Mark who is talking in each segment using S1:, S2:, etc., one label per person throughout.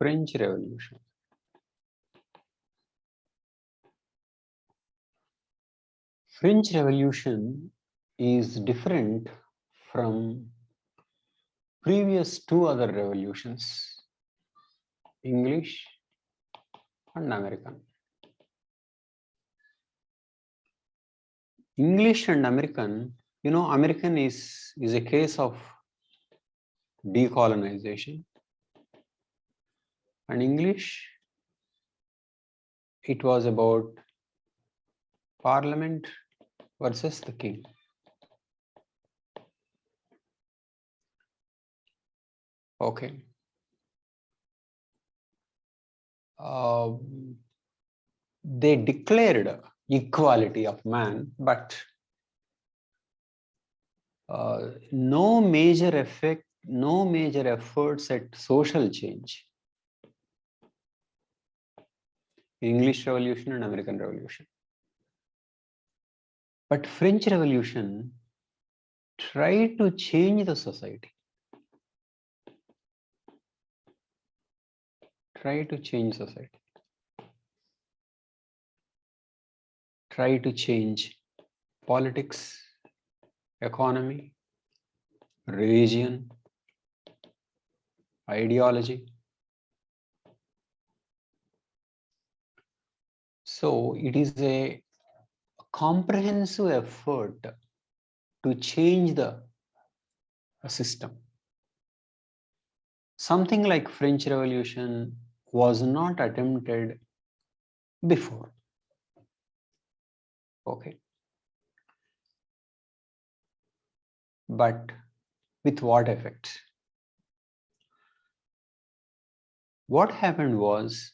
S1: French Revolution. French Revolution is different from previous two other revolutions, English and American. English and American, American is a case of decolonization, and English, it was about Parliament versus the king. Okay. They declared equality of man, but no major efforts at social change. English Revolution and American Revolution. But French Revolution tried to change the society. Try to change society. Try to change politics, economy, religion, ideology. So it is a comprehensive effort to change the system. Something like French Revolution was not attempted before. Okay. But with what effect? What happened was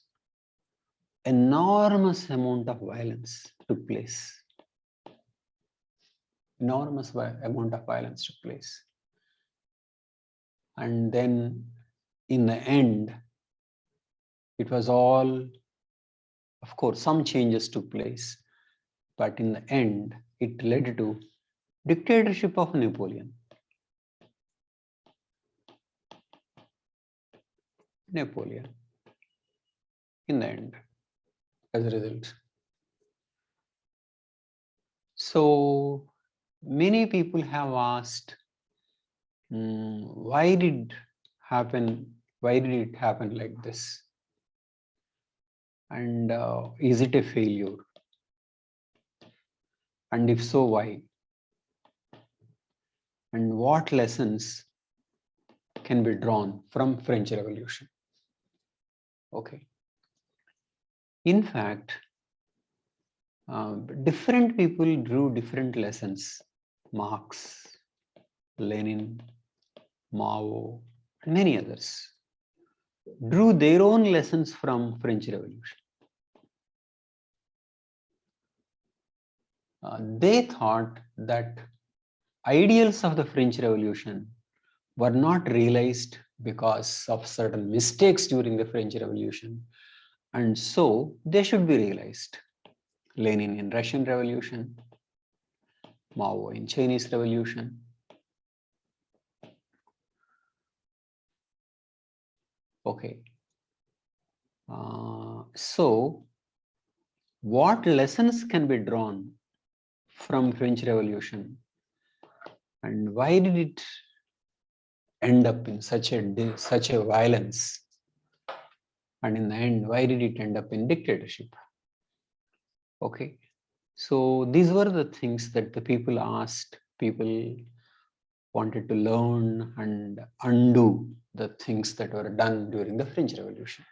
S1: enormous amount of violence took place. Enormous amount of violence took place. And then in the end, it was all, of course, some changes took place, but in the end, it led to dictatorship of Napoleon. In the end, as a result. So many people have asked, why did it happen like this? And is it a failure? And if so, why? And what lessons can be drawn from French Revolution? Okay. In fact, different people drew different lessons. Marx, Lenin, Mao, and many others drew their own lessons from French Revolution. They thought that ideals of the French Revolution were not realized because of certain mistakes during the French Revolution, and so they should be realized. Lenin in Russian Revolution, Mao in Chinese Revolution. Okay. So what lessons can be drawn from French Revolution, and why did it end up in such a violence, and in the end, why did it end up in dictatorship? Okay, so these were the things that the people asked. People wanted to learn and undo the things that were done during the French Revolution.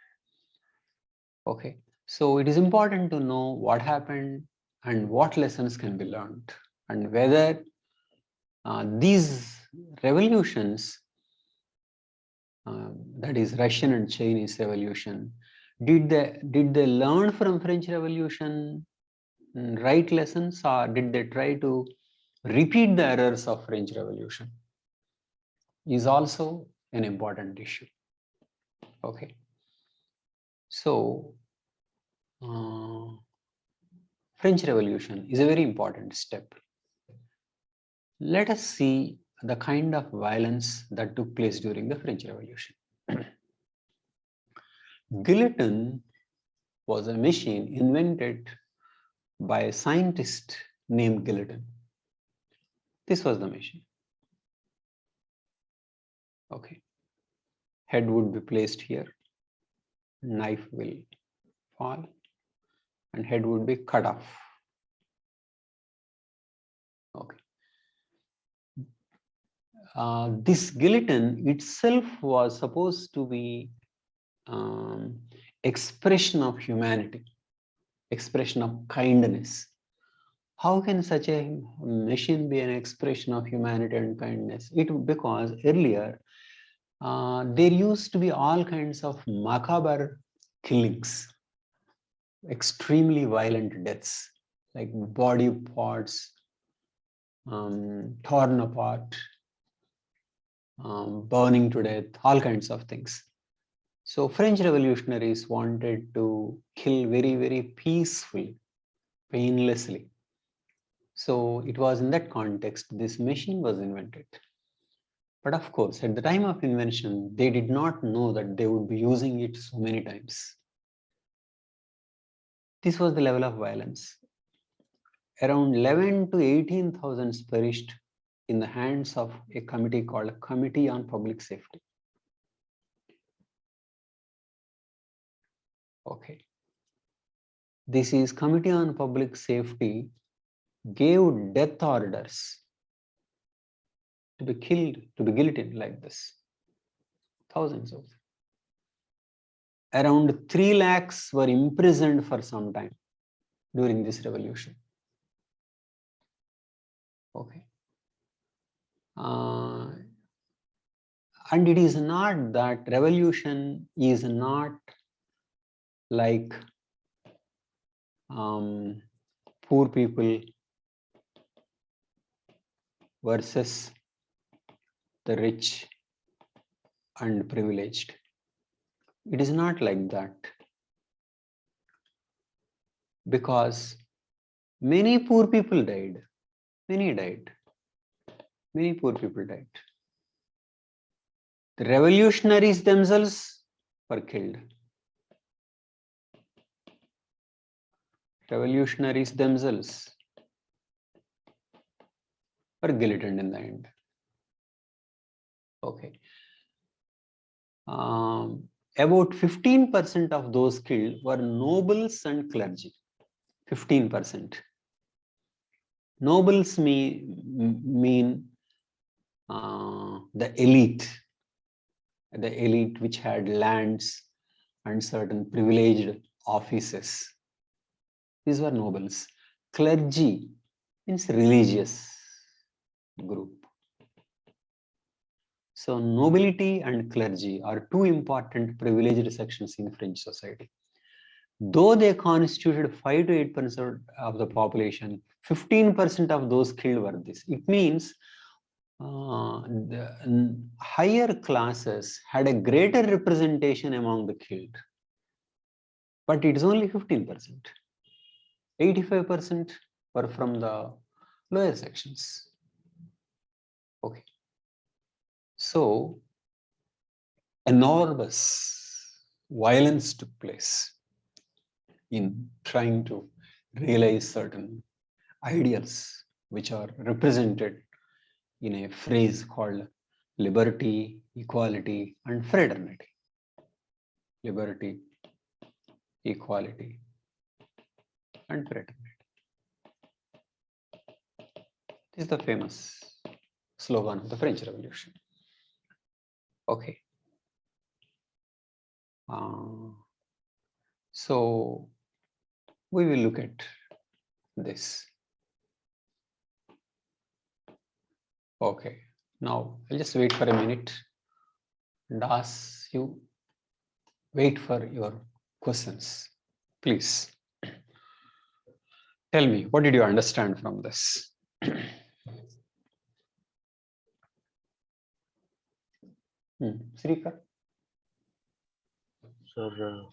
S1: Okay, so it is important to know what happened and what lessons can be learned, and whether these revolutions, that is Russian and Chinese Revolution, did they learn from French Revolution right lessons, or did they try to repeat the errors of French Revolution? Is also an important issue. Okay, so French Revolution is a very important step. Let us see the kind of violence that took place during the French Revolution. Guillotine was a machine invented by a scientist named Guillotine. This was the machine. Okay. Head would be placed here. Knife will fall and head would be cut off. Okay. This guillotine itself was supposed to be expression of humanity, expression of kindness. How can such a machine be an expression of humanity and kindness? Because earlier there used to be all kinds of macabre killings, extremely violent deaths, like body parts torn apart, burning to death, all kinds of things. So French revolutionaries wanted to kill very, very peacefully, painlessly. So it was in that context this machine was invented. But of course, at the time of invention, they did not know that they would be using it so many times. This was the level of violence. Around 11 to 18,000 perished in the hands of a committee called Committee on Public Safety. Okay. This is Committee on Public Safety gave death orders to be killed, to be guillotined like this. Thousands of them. Around 3 lakhs were imprisoned for some time during this revolution. Okay. And it is not that revolution is not like poor people versus the rich and privileged. It is not like that, because many poor people died. Many died. Many poor people died. The revolutionaries themselves were killed. Revolutionaries themselves were guillotined in the end. Okay. About 15% of those killed were nobles and clergy. 15%. Nobles mean the elite which had lands and certain privileged offices. These were nobles. Clergy means religious group. So nobility and clergy are two important privileged sections in French society. Though they constituted 5 to 8% of the population, 15% of those killed were this. It means the higher classes had a greater representation among the killed. But it is only 15%. 85% were from the lower sections. Okay. So enormous violence took place in trying to realize certain ideals which are represented in a phrase called liberty, equality, and fraternity. Liberty, equality, and fraternity. This is the famous slogan of the French Revolution. Okay. So we will look at this. Okay. Now I'll just wait for a minute and ask you, wait for your questions. Please tell me, what did you understand from this? Srikar?
S2: Sir,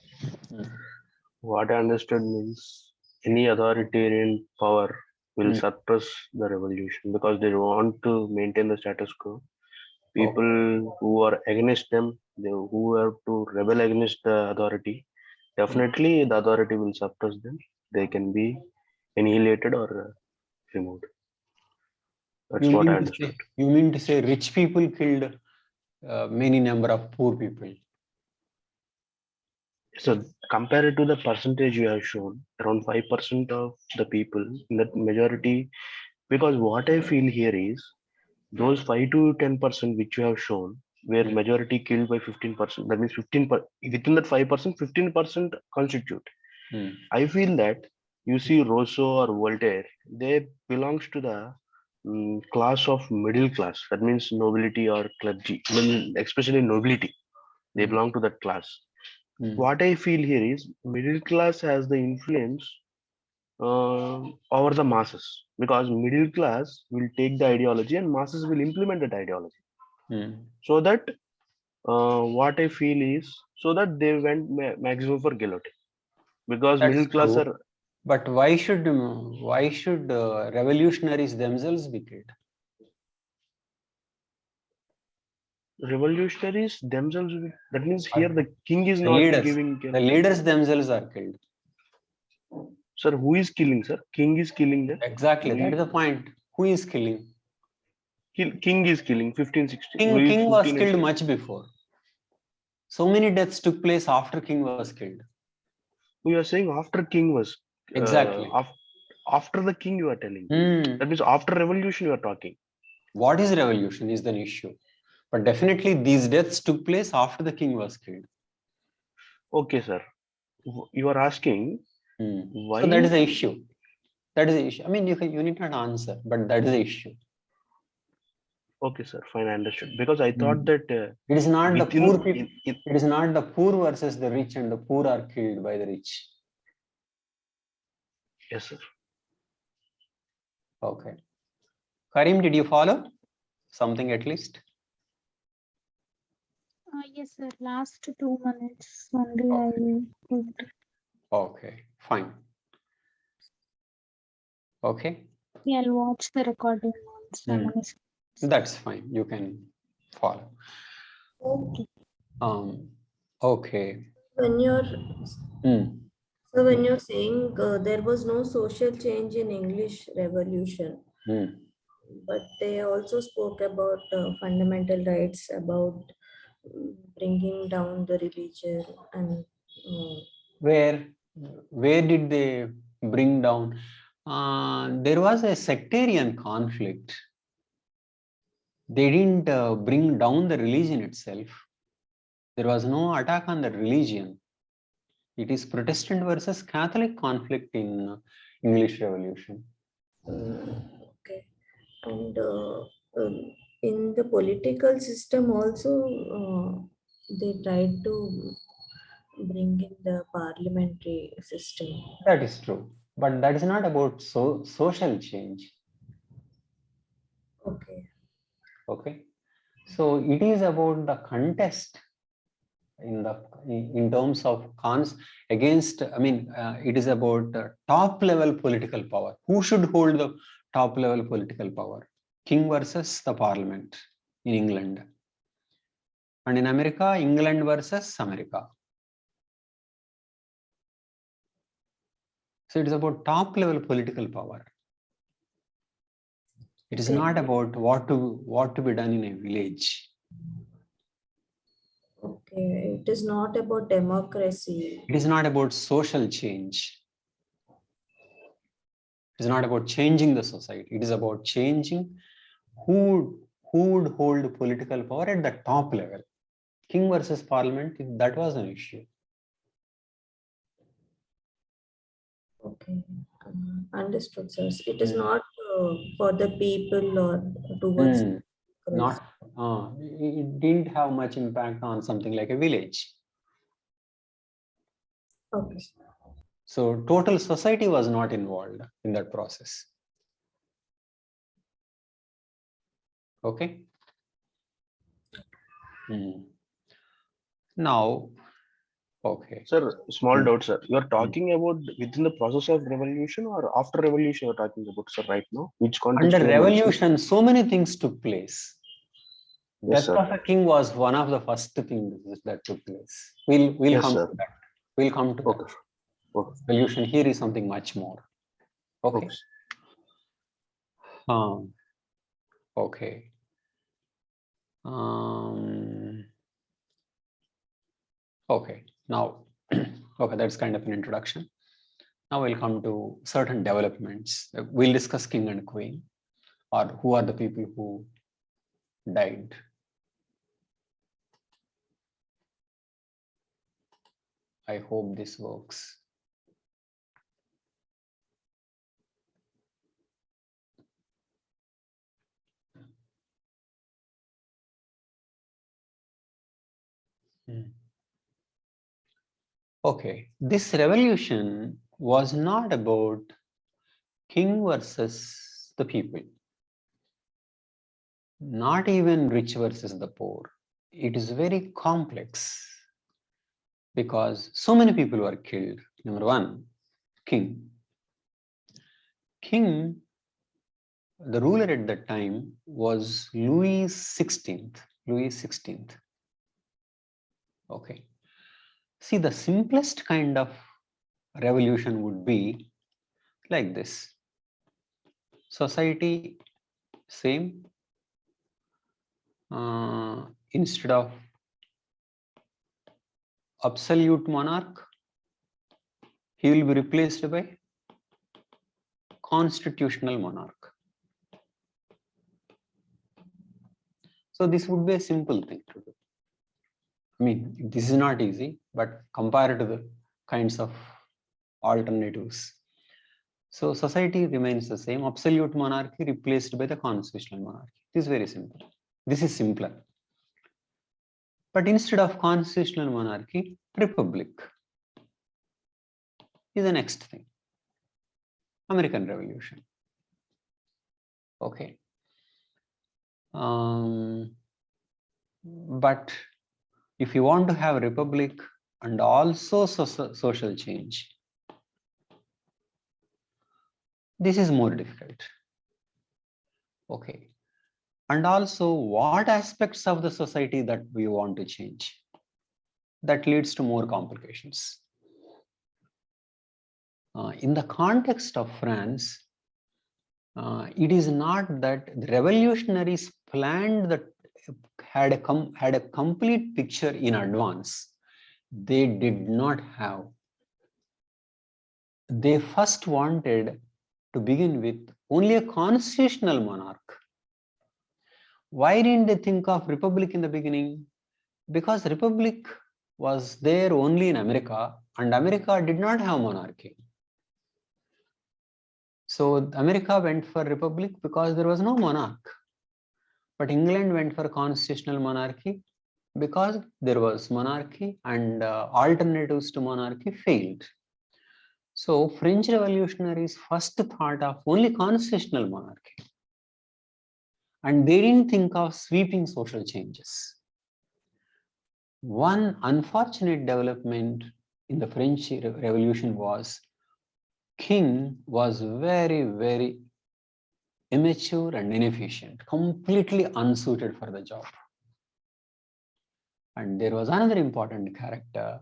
S2: what I understood means any authoritarian power will suppress the revolution because they want to maintain the status quo. People who are against them who have to rebel against the authority, definitely the authority will suppress them. They can be annihilated or removed. That's what I understood.
S1: You mean to say rich people killed many number of poor people?
S2: So compared to the percentage you have shown, around 5% of the people in that majority, because what I feel here is those 5 to 10% which you have shown, where majority killed by 15%, that means 15% within that 5%, 15% constitute. I feel that you see Rousseau or Voltaire, they belongs to the class of middle class. That means nobility or clergy, especially nobility. They belong to that class. What I feel here is middle class has the influence over the masses, because middle class will take the ideology and masses will implement that ideology. So that what I feel is, so that they went maximum for guillotine, because
S1: That's
S2: middle class
S1: true.
S2: are.
S1: But why should revolutionaries themselves be killed?
S2: Revolutionaries themselves, that means here the king is
S1: The
S2: not
S1: leaders,
S2: giving.
S1: the leaders themselves are killed.
S2: Sir, who is killing, sir? King is killing them.
S1: Exactly, that is the point. Who is killing?
S2: King is killing 1560.
S1: King was killed much before. So many deaths took place after king was killed.
S2: We are saying after king was
S1: Exactly.
S2: After the king you are telling. That means after revolution you are talking.
S1: What is revolution is the issue. But definitely these deaths took place after the king was killed.
S2: Okay, sir. You are asking why?
S1: So that is the issue. That is the issue. I mean, you need not answer, but that is the issue.
S2: Okay, sir. Fine, I understood. Because I thought that
S1: it is not the poor people. It is not the poor versus the rich, and the poor are killed by the rich.
S2: Yes, sir.
S1: Okay. Karim, did you follow something at least?
S3: Yes, sir. Last 2 minutes only.
S1: Okay, fine. Okay.
S3: Yeah, I'll watch the recording once.
S1: That's fine. You can follow.
S3: Okay.
S1: Okay.
S4: When you're so when you're saying there was no social change in English Revolution, but they also spoke about fundamental rights, about bringing down the religion, and
S1: where did they bring down? There was a sectarian conflict. They didn't bring down the religion itself. There was no attack on the religion. It is Protestant versus Catholic conflict in English Revolution.
S4: okay, and in the political system also they tried to bring in the parliamentary system.
S1: That is true, but that is not about social change.
S4: Okay.
S1: Okay, so it is about the contest in terms of against. I mean, it is about top level political power. Who should hold the top level political power? King versus the parliament in England, and in America, England versus America. So it is about top level political power. It is not about what to be done in a village.
S4: Okay, it is not about democracy.
S1: It is not about social change. It is not about changing the society. It is about changing who would hold political power at the top level. King versus parliament, that was an issue.
S4: Okay, understood, sir. It is not for the people or towards.
S1: Not. It didn't have much impact on something like a village.
S4: Okay.
S1: So total society was not involved in that process. Okay. Now, okay.
S2: Sir, small doubt, sir. You are talking about within the process of revolution or after revolution? You are talking about, sir, right now. Which context?
S1: Under revolution, so many things took place.
S2: Yes,
S1: Death
S2: sir.
S1: of a king was one of the first things that took place. We'll
S2: Yes,
S1: come
S2: sir.
S1: to that. We'll come to
S2: Okay.
S1: that.
S2: Okay.
S1: Solution here is something much more. Okay.
S2: Okay.
S1: Okay. Okay. Now, okay, that's kind of an introduction. Now we'll come to certain developments. We'll discuss king and queen, or who are the people who died. I hope this works. Okay, this revolution was not about king versus the people, not even rich versus the poor. It is very complex because so many people were killed. Number one, king. King, the ruler at that time was Louis XVI. Louis XVI. Okay. See, the simplest kind of revolution would be like this. Society, same. Instead of absolute monarch, he will be replaced by constitutional monarch. So this would be a simple thing to do. I mean, this is not easy, but compared to the kinds of alternatives. So society remains the same, absolute monarchy replaced by the constitutional monarchy. This is very simple. This is simpler. But instead of constitutional monarchy, republic is the next thing. American Revolution. Okay. But if you want to have a republic and also social change, this is more difficult. Okay. And also, what aspects of the society that we want to change? That leads to more complications. In the context of France, it is not that the revolutionaries planned that had a complete picture in advance. They did not have. They first wanted to begin with only a constitutional monarch. Why didn't they think of republic in the beginning? Because republic was there only in America, and America did not have monarchy. So America went for republic because there was no monarch. But England went for constitutional monarchy because there was monarchy, and alternatives to monarchy failed. So French revolutionaries first thought of only constitutional monarchy. And they didn't think of sweeping social changes. One unfortunate development in the French Revolution was king was very, very immature and inefficient, completely unsuited for the job. And there was another important character,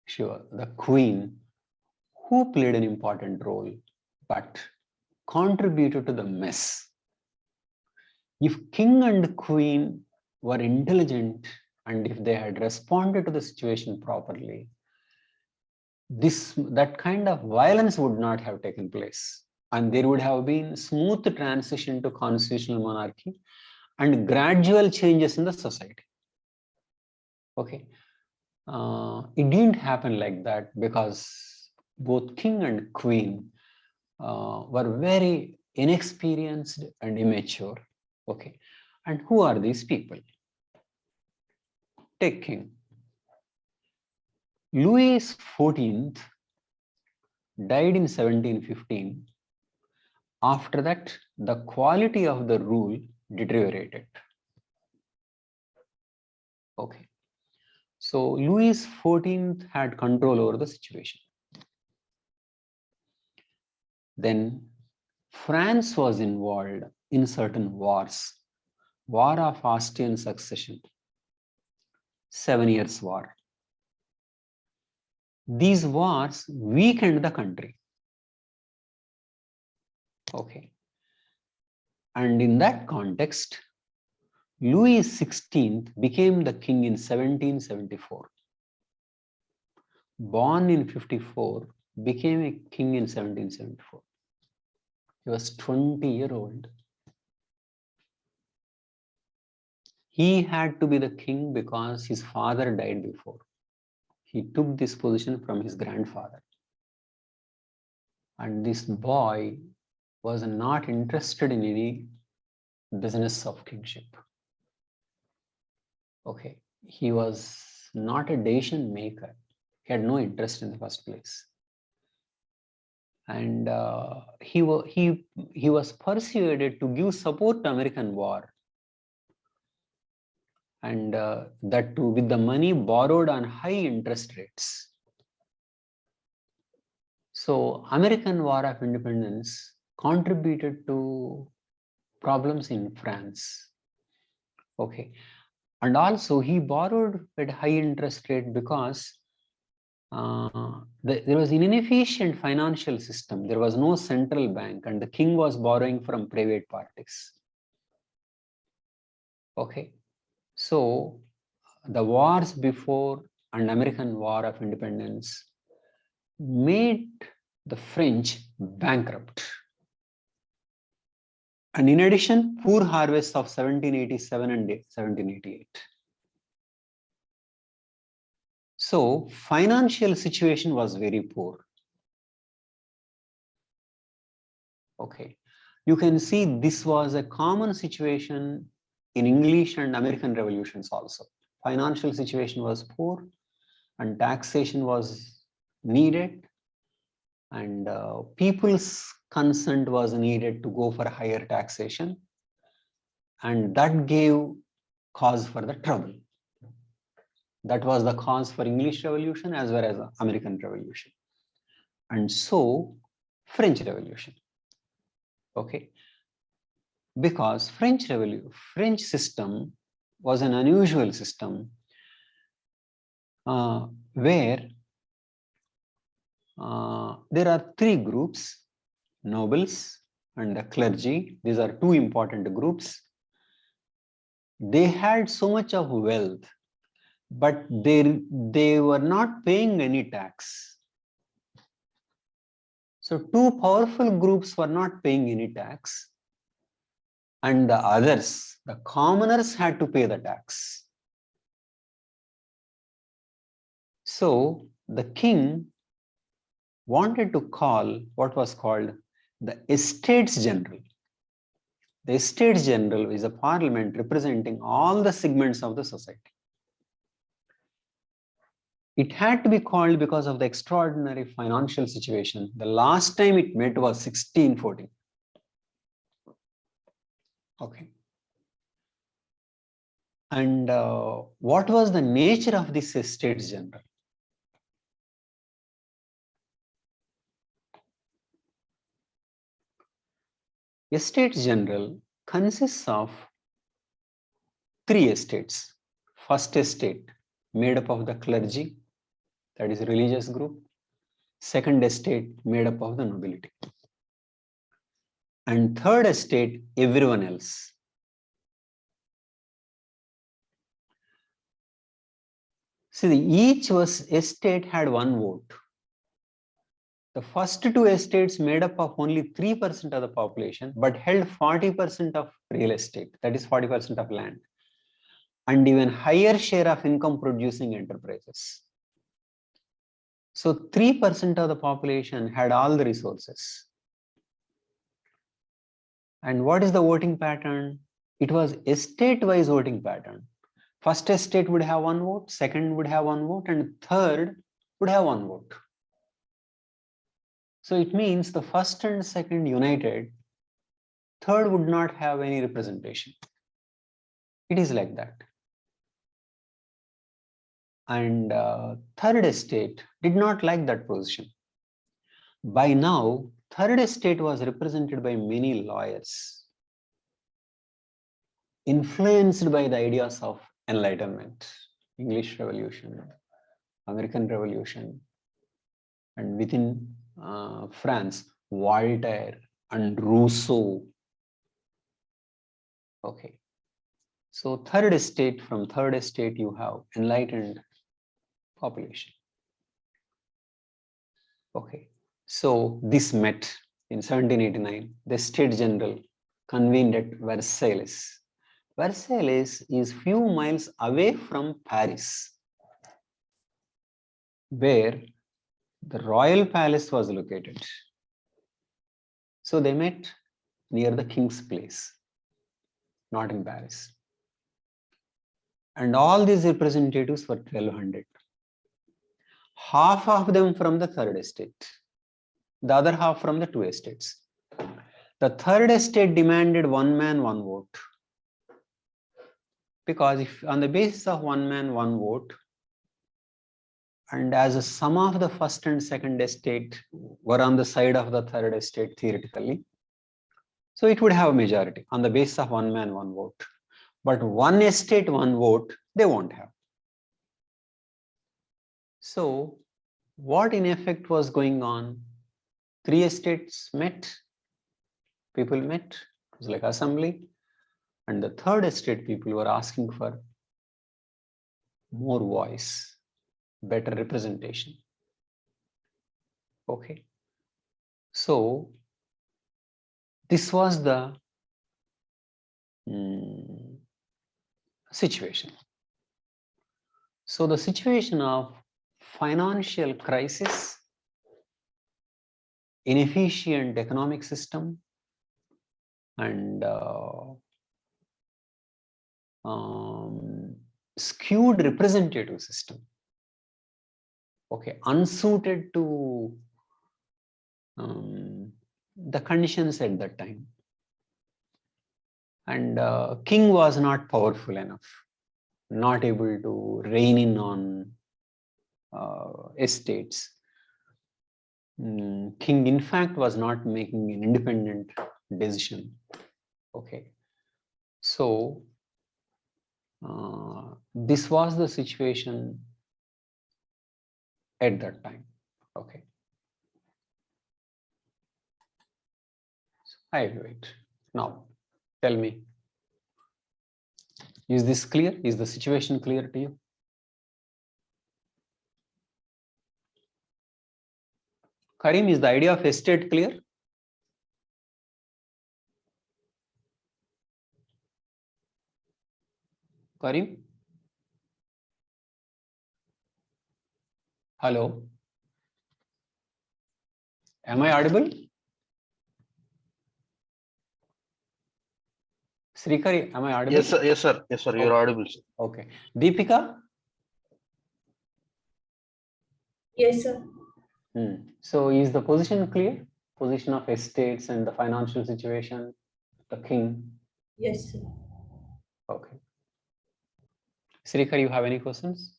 S1: sure, the queen, who played an important role, but contributed to the mess. If king and queen were intelligent and if they had responded to the situation properly, that kind of violence would not have taken place, and there would have been smooth transition to constitutional monarchy and gradual changes in the society. Okay, it didn't happen like that because both king and queen were very inexperienced and immature. Okay, and who are these people? Take king. Louis XIV died in 1715. After that, the quality of the rule deteriorated. Okay. So Louis XIV had control over the situation. Then France was involved in certain wars. War of Austrian Succession, 7 Years' War. These wars weakened the country. Okay. And in that context, Louis XVI became the king in 1774. Born in 54, became a king in 1774. He was 20-year-old. He had to be the king because his father died before. He took this position from his grandfather. And this boy was not interested in any business of kingship. Okay, he was not a decision maker. He had no interest in the first place. And he was persuaded to give support to American war. And that too with the money borrowed on high interest rates. So American War of Independence contributed to problems in France. Okay. And also he borrowed at high interest rate because there was an inefficient financial system. There was no central bank and the king was borrowing from private parties. Okay. So the wars before and American War of Independence made the French bankrupt. And in addition, poor harvests of 1787 and 1788. So financial situation was very poor. Okay. You can see this was a common situation in English and American revolutions also. Financial situation was poor and taxation was needed and people's consent was needed to go for higher taxation, and that gave cause for the trouble. That was the cause for English Revolution as well as American Revolution, and so French Revolution. Okay, because French system was an unusual system where there are three groups: nobles and the clergy. These are two important groups. They had so much of wealth, but they were not paying any tax. So two powerful groups were not paying any tax, and the others, the commoners, had to pay the tax. So the king wanted to call what was called the Estates General. The Estates General is a parliament representing all the segments of the society. It had to be called because of the extraordinary financial situation. The last time it met was 1614. Okay. And what was the nature of this Estates General? Estates General consists of three estates. First estate made up of the clergy, that is a religious group. Second estate made up of the nobility. And third estate, everyone else. See, each estate had one vote. The first two estates made up of only 3% of the population, but held 40% of real estate, that is 40% of land, and even higher share of income producing enterprises. So 3% of the population had all the resources. And what is the voting pattern? It was estate-wise voting pattern. First estate would have one vote, second would have one vote, and third would have one vote. So it means the first and second united, third would not have any representation. It is like that. And third estate did not like that position. By now, third estate was represented by many lawyers. influenced by the ideas of Enlightenment, English Revolution, American Revolution, and within France, Voltaire and Rousseau. Okay. So third estate, from third estate you have enlightened population. Okay. So this met in 1789. The State General convened at Versailles. Versailles is few miles away from Paris, where the royal palace was located. So they met near the king's place, not in Paris. And all these representatives were 1200. Half of them from the third estate, the other half from the two estates. The third estate demanded one man, one vote. Because if on the basis of one man, one vote, and as a sum of the first and second estate were on the side of the third estate theoretically, so it would have a majority on the basis of one man, one vote. But one estate, one vote, they won't have. So what in effect was going on? Three estates met, people met, it was like assembly, and the third estate people were asking for more voice, better representation. Okay. So this was the situation. So the situation of financial crisis, inefficient economic system, and skewed representative system. Okay, unsuited to the conditions at that time. And king was not powerful enough, not able to rein in on estates. King, in fact, was not making an independent decision. Okay, so this was the situation at that time. Okay, so I will wait. Now, tell me, is this clear? Is the situation clear to you? Karim, is the idea of estate clear? Karim? Hello? Am I audible? Srikari, am I audible?
S2: Yes, sir. Yes, sir. Yes, sir. You're audible, sir.
S1: Okay. Deepika?
S4: Yes, sir.
S1: So is the position clear? Position of estates and the financial situation, the king?
S4: Yes, sir.
S1: Okay. Srikari, you have any questions?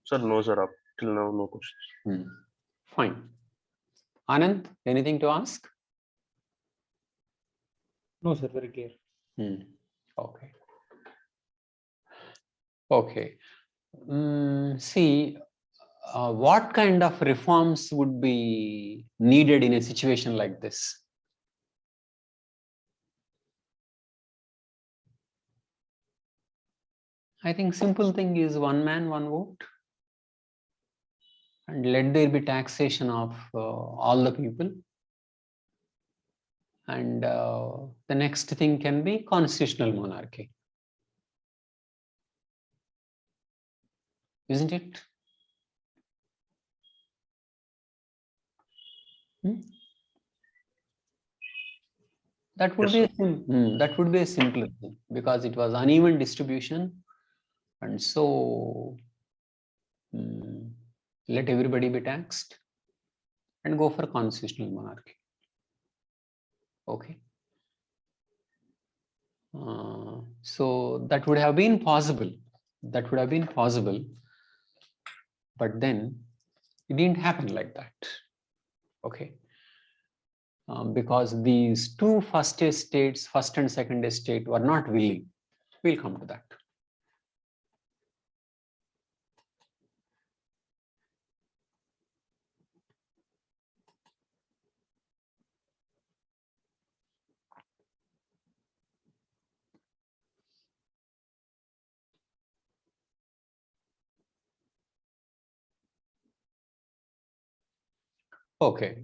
S2: Sir, no, sir. Up till now, no questions.
S1: Fine. Anand, anything to ask?
S5: No, sir, very clear.
S1: Okay. Okay. See, what kind of reforms would be needed in a situation like this? I think simple thing is one man, one vote. And let there be taxation of all the people. And the next thing can be constitutional monarchy. Isn't it? That would
S2: Yes,
S1: be that would be a simpler thing, because it was uneven distribution, and so let everybody be taxed and go for constitutional monarchy. Okay. So that would have been possible. That would have been possible, but then it didn't happen like that. Okay. Because these two first estates, first and second estate, were not willing. We'll come to that. Okay.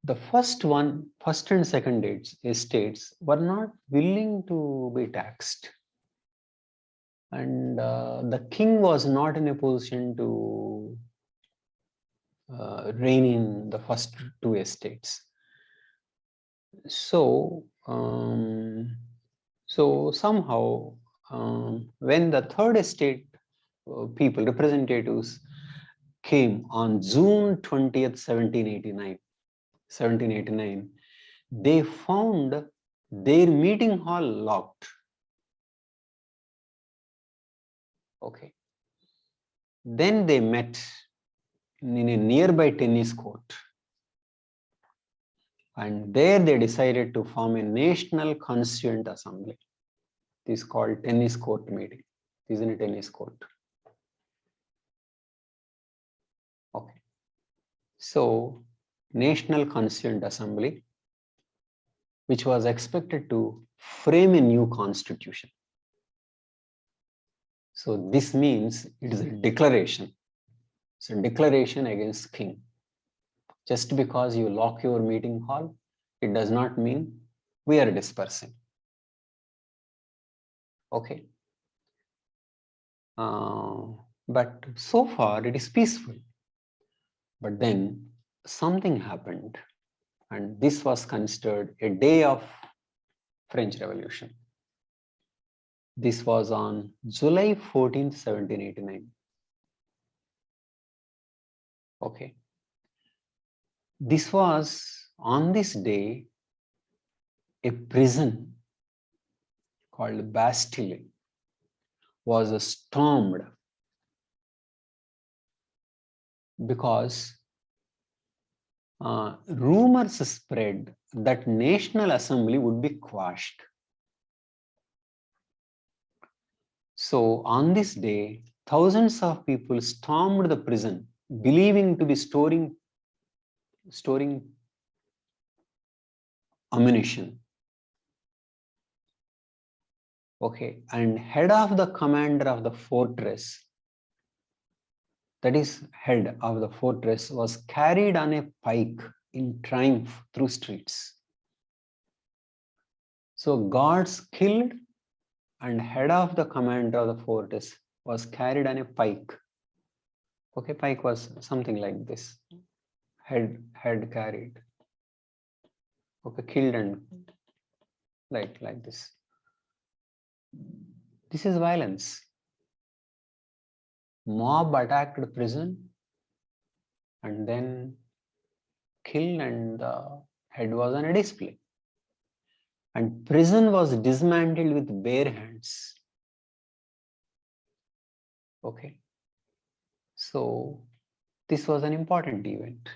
S1: The first and second estates were not willing to be taxed. And the king was not in a position to reign in the first two estates. So, somehow, when the third estate people, representatives, came on June 20th, 1789, they found their meeting hall locked. Okay. Then they met in a nearby tennis court. And there they decided to form a national constituent assembly. This is called tennis court meeting. This is in a tennis court. Okay. So, National Constituent Assembly, which was expected to frame a new constitution. So this means it is a declaration. It's a declaration against king. Just because you lock your meeting hall, it does not mean we are dispersing. Okay. But so far it is peaceful. But then something happened, and this was considered a day of French Revolution. This was on July 14th, 1789. Okay. This was on this day a prison called Bastille was stormed because rumors spread that National Assembly would be quashed. So on this day, thousands of people stormed the prison, believing to be storing ammunition. Okay, and head of the commander of the fortress, that is head of the fortress, was carried on a pike in triumph through streets. So guards killed, and head of the commander of the fortress was carried on a pike. Okay, pike was something like this. Head carried. Okay, killed and like this. This is violence. Mob attacked the prison and then killed, and the head was on a display. And prison was dismantled with bare hands. Okay. So this was an important event.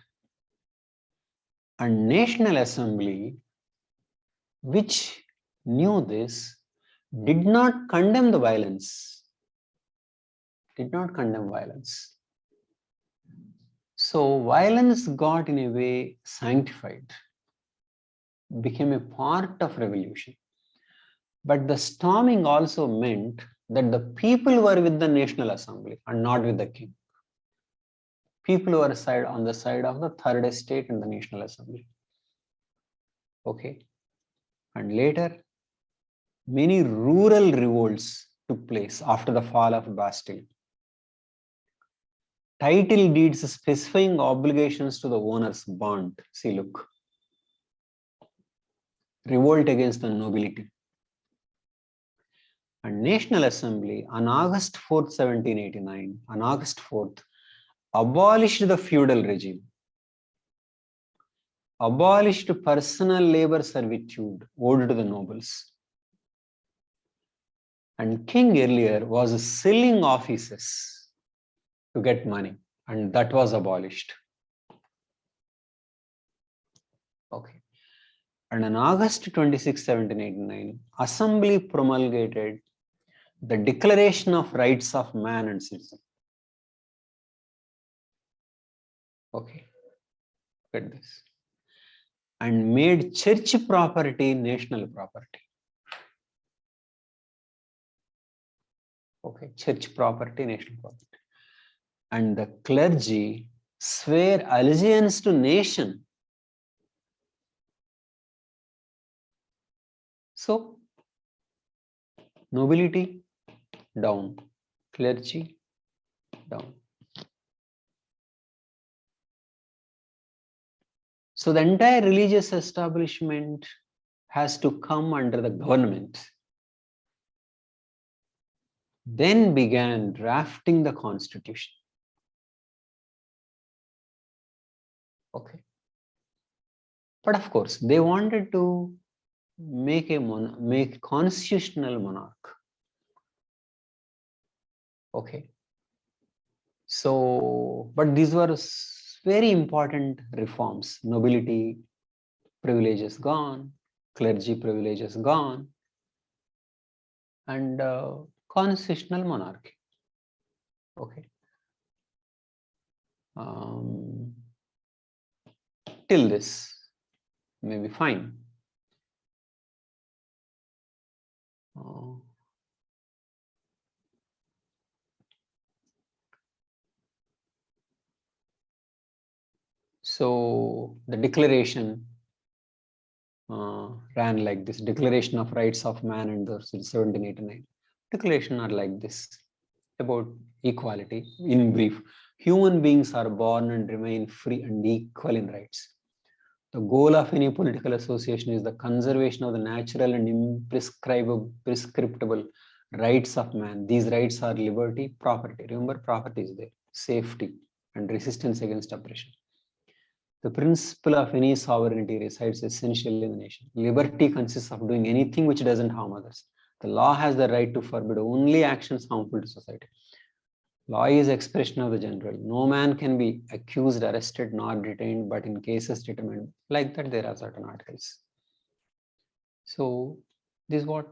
S1: And National Assembly, which knew this, did not condemn the violence. Did not condemn violence. So violence got in a way sanctified, became a part of revolution. But the storming also meant that the people were with the National Assembly and not with the king. People were on the side of the third estate and the National Assembly. Okay. And later, many rural revolts took place after the fall of Bastille. Title deeds specifying obligations to the owners burnt. See, look. Revolt against the nobility. And National Assembly on August 4th, 1789, on August 4th, abolished the feudal regime, abolished personal labor servitude owed to the nobles. And king earlier was selling offices to get money, and that was abolished. Okay. And on August 26, 1789, Assembly promulgated the Declaration of Rights of Man and Citizen. Okay, get this. And made church property national property. Okay, church property, national property. And the clergy swear allegiance to nation. So, nobility down, clergy down. So the entire religious establishment has to come under the government. Then began drafting the constitution. Okay. But of course, they wanted to make constitutional monarch. Okay. So, but these were very important reforms. Nobility privileges gone, clergy privileges gone, and constitutional monarchy. Okay. Till this may be fine. So the declaration ran like this: Declaration of Rights of Man and the 1789. Declaration are like this about equality. In brief, human beings are born and remain free and equal in rights. The goal of any political association is the conservation of the natural and prescriptible rights of man. These rights are liberty, property. Remember, property is there, safety, and resistance against oppression. The principle of any sovereignty resides essentially in the nation. Liberty consists of doing anything which doesn't harm others. The law has the right to forbid only actions harmful to society. Law is expression of the general. No man can be accused, arrested, nor detained, but in cases determined like that, there are certain articles. So this is what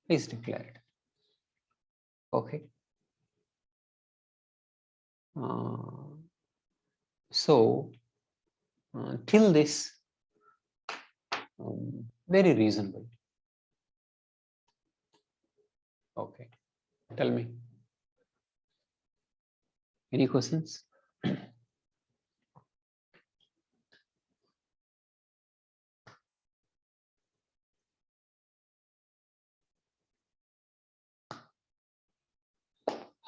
S1: is declared. Okay. Till this, very reasonable. Okay, tell me. Any questions?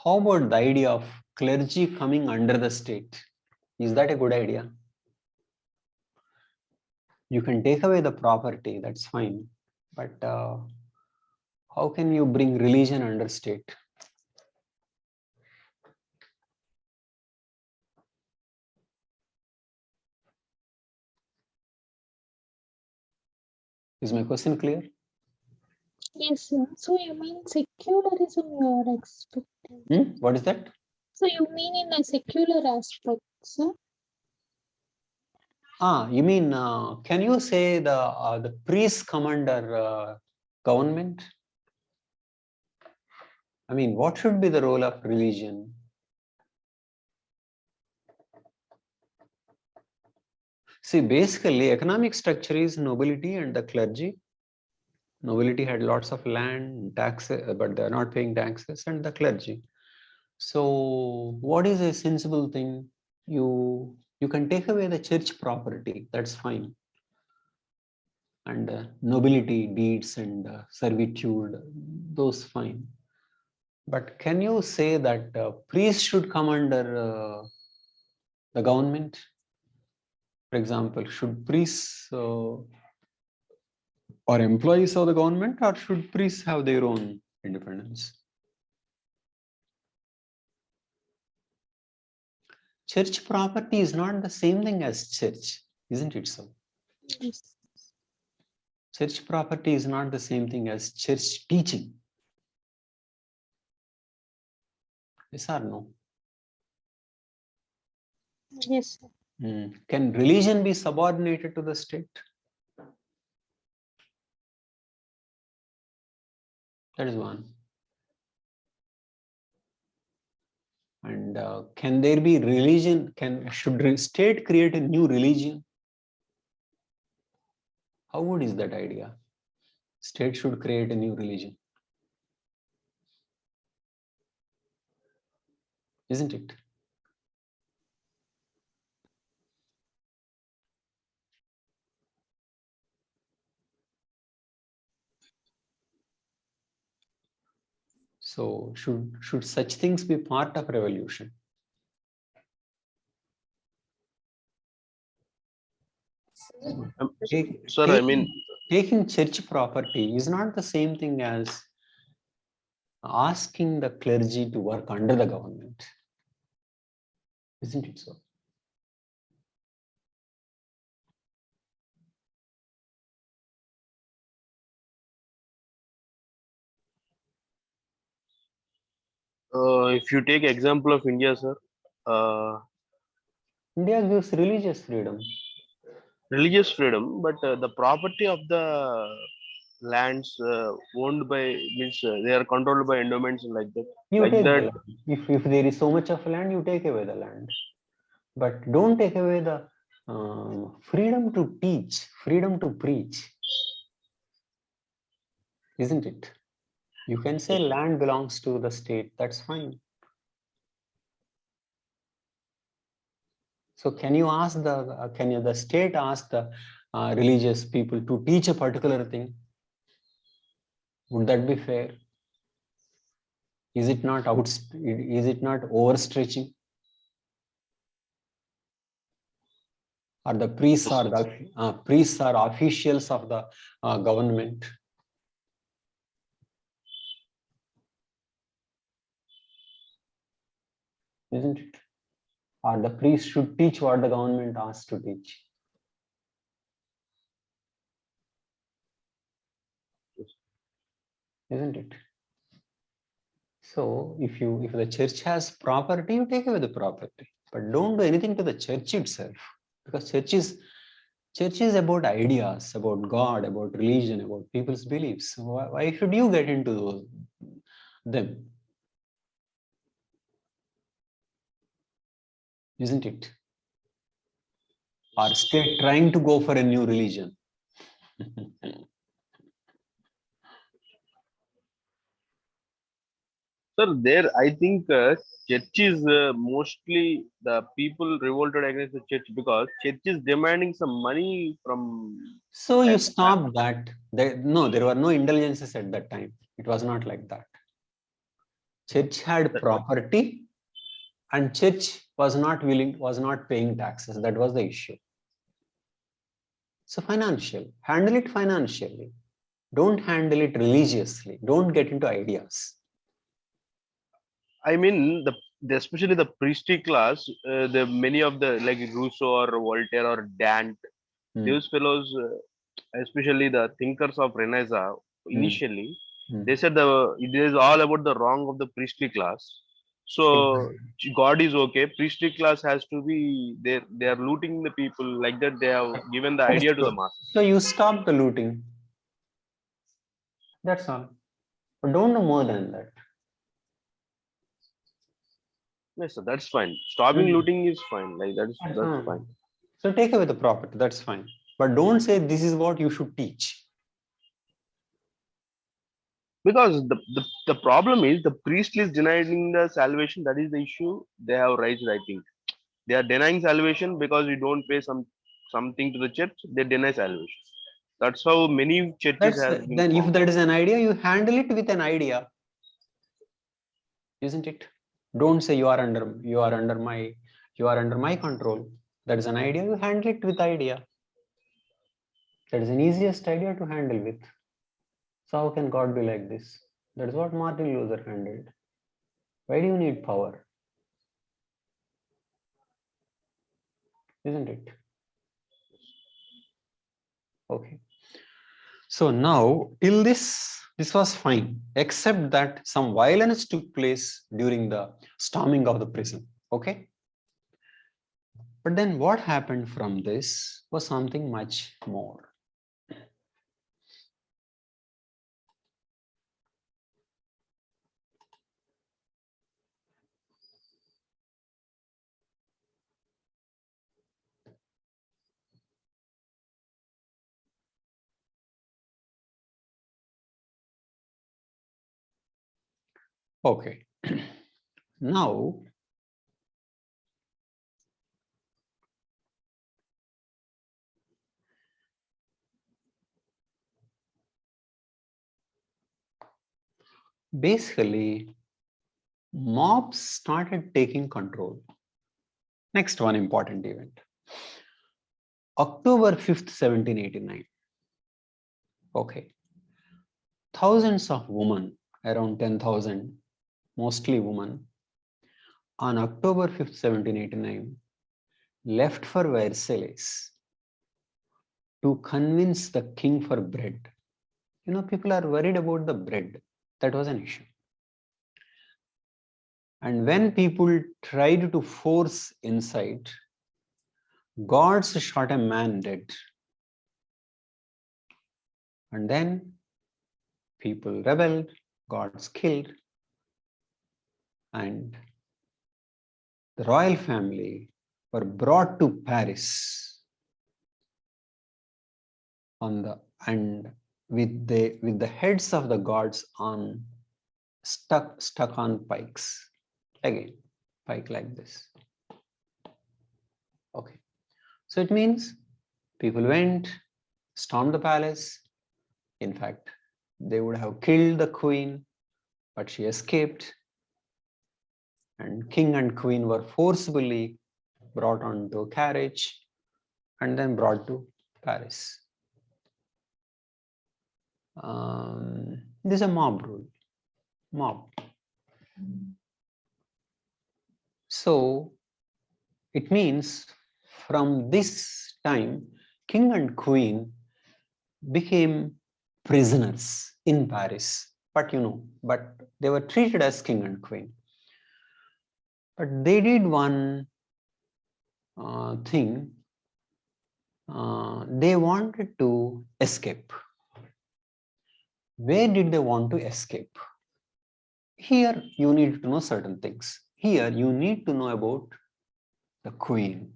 S1: How about the idea of clergy coming under the state? Is that a good idea? You can take away the property, that's fine. But how can you bring religion under state? Is my question clear?
S3: Yes, sir. So you mean secularism you are expecting?
S1: What is that?
S3: So you mean in a secular aspect, sir?
S1: You mean, can you say the priests come under government? I mean, what should be the role of religion? See, basically, economic structure is nobility and the clergy. Nobility had lots of land, taxes, but they're not paying taxes, and the clergy. So, what is a sensible thing? You can take away the church property, that's fine. And nobility, deeds, and servitude, those fine. But can you say that priests should come under the government? For example, should priests or employees of the government, or should priests have their own independence? Church property is not the same thing as church, isn't it so?
S3: Yes.
S1: Church property is not the same thing as church teaching. Yes or no?
S3: Yes, sir.
S1: Can religion be subordinated to the state? That is one. And can there be religion? Should state create a new religion? How good is that idea? State should create a new religion, isn't it? So should such things be part of revolution?
S2: Sir, I mean,
S1: taking church property is not the same thing as asking the clergy to work under the government, isn't it so?
S2: if you take example of India, sir,
S1: India gives religious freedom.
S2: religious freedom, but the property of the lands owned by means they are controlled by endowments like that.
S1: You
S2: Like
S1: take the
S2: that,
S1: land. If there is so much of land, you take away the land. But don't take away the freedom to teach, freedom to preach, isn't it? You can say land belongs to the state, that's fine. So can you ask the state ask the religious people to teach a particular thing? Would that be fair? Is it not overstretching? Or the priests are officials of the government? Isn't it? Or the priest should teach what the government asks to teach? Isn't it? So if the church has property, you take away the property, but don't do anything to the church itself, because church is about ideas, about God, about religion, about people's beliefs. Why should you get into them? Isn't it? Or state trying to go for a new religion?
S2: sir, there I think church is mostly the people revolted against the church because church is demanding some money from.
S1: So you stop that. No, there were no indulgences at that time. It was not like that. Church had property, and church was not paying taxes. That was the issue. So handle it financially. Don't handle it religiously. Don't get into ideas.
S2: I mean, especially the priestly class, the many of the like Rousseau or Voltaire or Danton, those fellows, especially the thinkers of Renaissance, initially they said it is all about the wrong of the priestly class. So God is okay. Priestly class has to be there. They are looting the people like that. They have given the idea to the masses.
S1: So you stop the looting. That's all. But don't do more than that.
S2: Yes, sir, that's fine. Stopping looting is fine. Like that's fine.
S1: So take away the property. That's fine. But don't say this is what you should teach.
S2: Because the problem is the priest is denying the salvation. That is the issue they have raised. I think they are denying salvation because you don't pay something to the church. They deny salvation. That's how many churches have been
S1: Then if
S2: formed.
S1: that is an idea, you handle it with an idea, isn't it? Don't say you are under my control. That is an idea. You handle it with idea. That is an easiest idea to handle with. So how can God be like this? That is what Martin Luther handled. Why do you need power? Isn't it? Okay. So now till this was fine, except that some violence took place during the storming of the prison. Okay. But then what happened from this was something much more. Okay. Now, basically, mobs started taking control. Next one important event. October 5th, 1789. Okay. Thousands of women, around 10,000, mostly women, on October 5th, 1789, left for Versailles to convince the king for bread. You know, people are worried about the bread. That was an issue. And when people tried to force inside, guards shot a man dead. And then people rebelled, guards killed, and the royal family were brought to Paris on the and with the heads of the guards on stuck on pikes. Again, pike like this. Okay. So it means people went, stormed the palace. In fact, they would have killed the queen, but she escaped. And king and queen were forcibly brought onto a carriage and then brought to Paris. This is a mob rule. Mob. So it means from this time, king and queen became prisoners in Paris. But they were treated as king and queen. But they did one thing. They wanted to escape. Where did they want to escape? Here you need to know certain things. Here you need to know about the queen.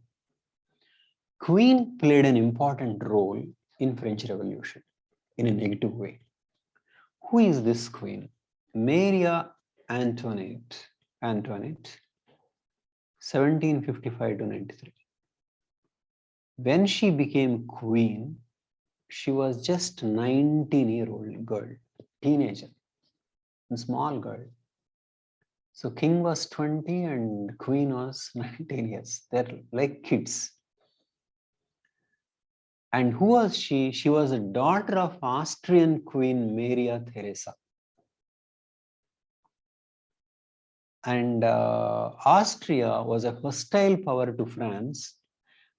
S1: Queen played an important role in French Revolution in a negative way. Who is this queen? Maria Antoinette. 1755 to 93. When she became queen, she was just 19-year-old girl, teenager, a small girl. So king was 20 and queen was 19 years. They're like kids. And who was she? She was a daughter of Austrian Queen Maria Theresa. And Austria was a hostile power to France.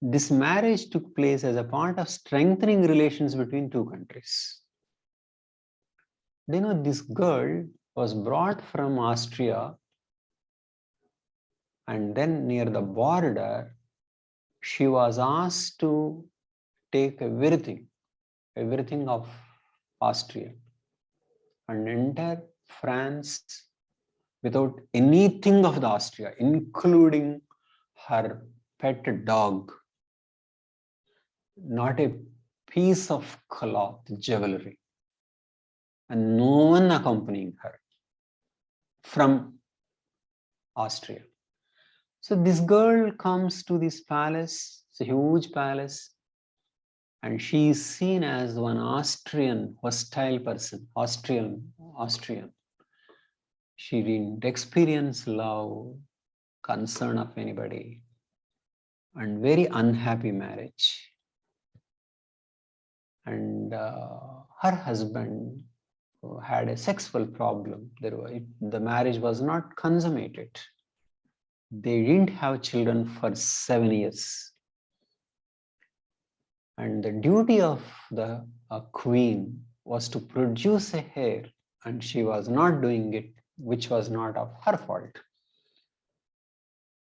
S1: This marriage took place as a part of strengthening relations between two countries. This girl was brought from Austria, and then near the border, she was asked to take everything of Austria and enter France without anything of the Austria, including her pet dog, not a piece of cloth, jewelry, and no one accompanying her from Austria. So this girl comes to this palace, it's a huge palace, and she is seen as one Austrian, hostile person, Austrian. She didn't experience love, concern of anybody, and very unhappy marriage. And her husband had a sexual problem. The marriage was not consummated. They didn't have children for 7 years. And the duty of the queen was to produce a heir, and she was not doing it, which was not of her fault.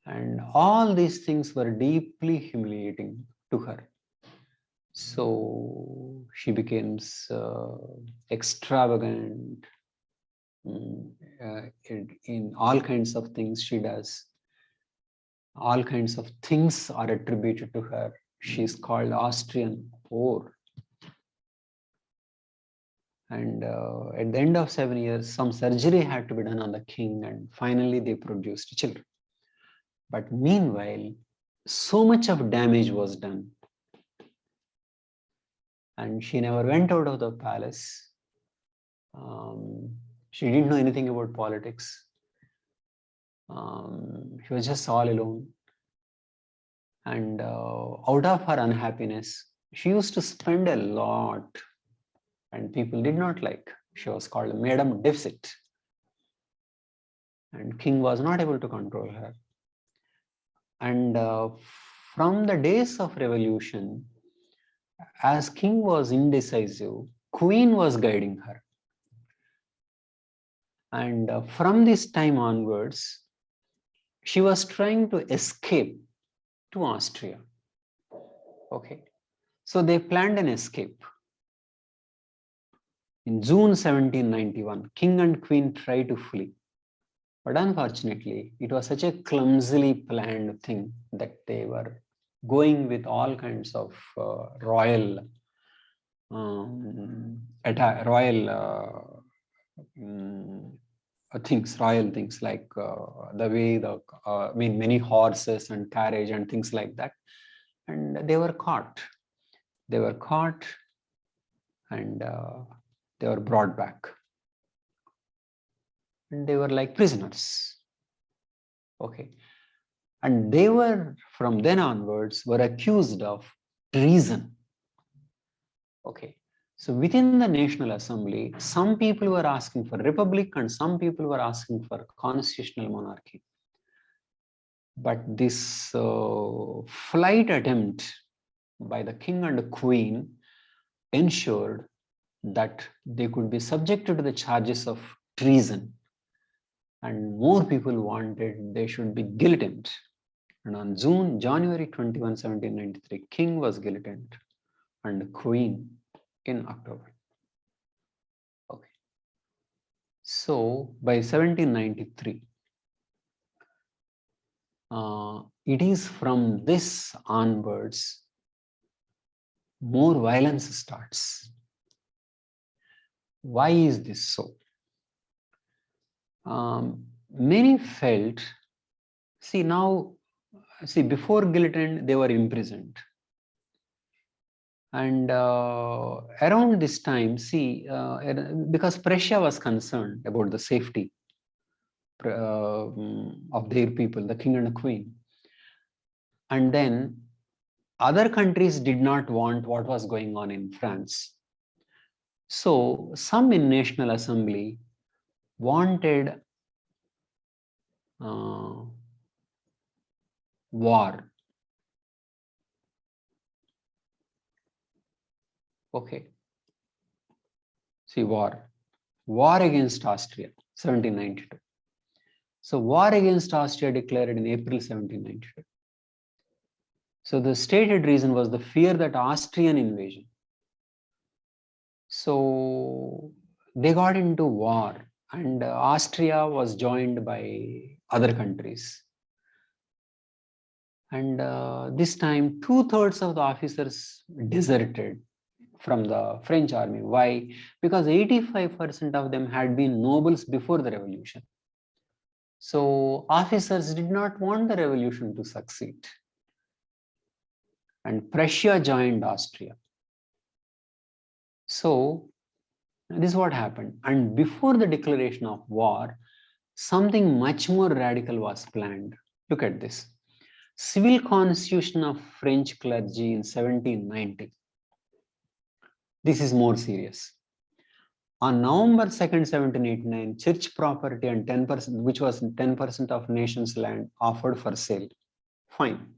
S1: And all these things were deeply humiliating to her. So she becomes extravagant in all kinds of things she does. All kinds of things are attributed to her. She is called Austrian whore. And at the end of 7 years, some surgery had to be done on the king, and finally they produced children. But meanwhile, so much of damage was done. And she never went out of the palace. She didn't know anything about politics. She was just all alone. And out of her unhappiness, she used to spend a lot, and people did not like. She was called Madame Deficit. And king was not able to control her. And from the days of revolution, as king was indecisive, queen was guiding her. And from this time onwards, she was trying to escape to Austria. Okay, so they planned an escape. In June 1791, king and queen tried to flee. But unfortunately, it was such a clumsily planned thing that they were going with all kinds of royal things like the way many horses and carriage and things like that. And they were caught. They were caught and they were brought back. And they were like prisoners. Okay. And they were, from then onwards, were accused of treason. Okay. So within the National Assembly, some people were asking for republic and some people were asking for constitutional monarchy. But this flight attempt by the king and the queen ensured that they could be subjected to the charges of treason. And more people wanted they should be guillotined. And on January 21, 1793, king was guillotined and queen in October. Okay. So by 1793, it is from this onwards, more violence starts. Why is this so? Many felt, before guillotine, they were imprisoned. And around this time, because Prussia was concerned about the safety of their people, the king and the queen. And then other countries did not want what was going on in France. So some in National Assembly wanted war. Okay. See, war against Austria, 1792. So war against Austria declared in April 1792. So the stated reason was the fear that Austrian invasion. So they got into war, and Austria was joined by other countries. And this time, 2/3 of the officers deserted from the French army. Why? Because 85% of them had been nobles before the revolution. So officers did not want the revolution to succeed. And Prussia joined Austria. So this is what happened. And before the declaration of war, something much more radical was planned. Look at this. Civil Constitution of French clergy in 1790. This is more serious. On November 2nd, 1789, church property and 10%, which was 10% of nation's land, offered for sale. Fine.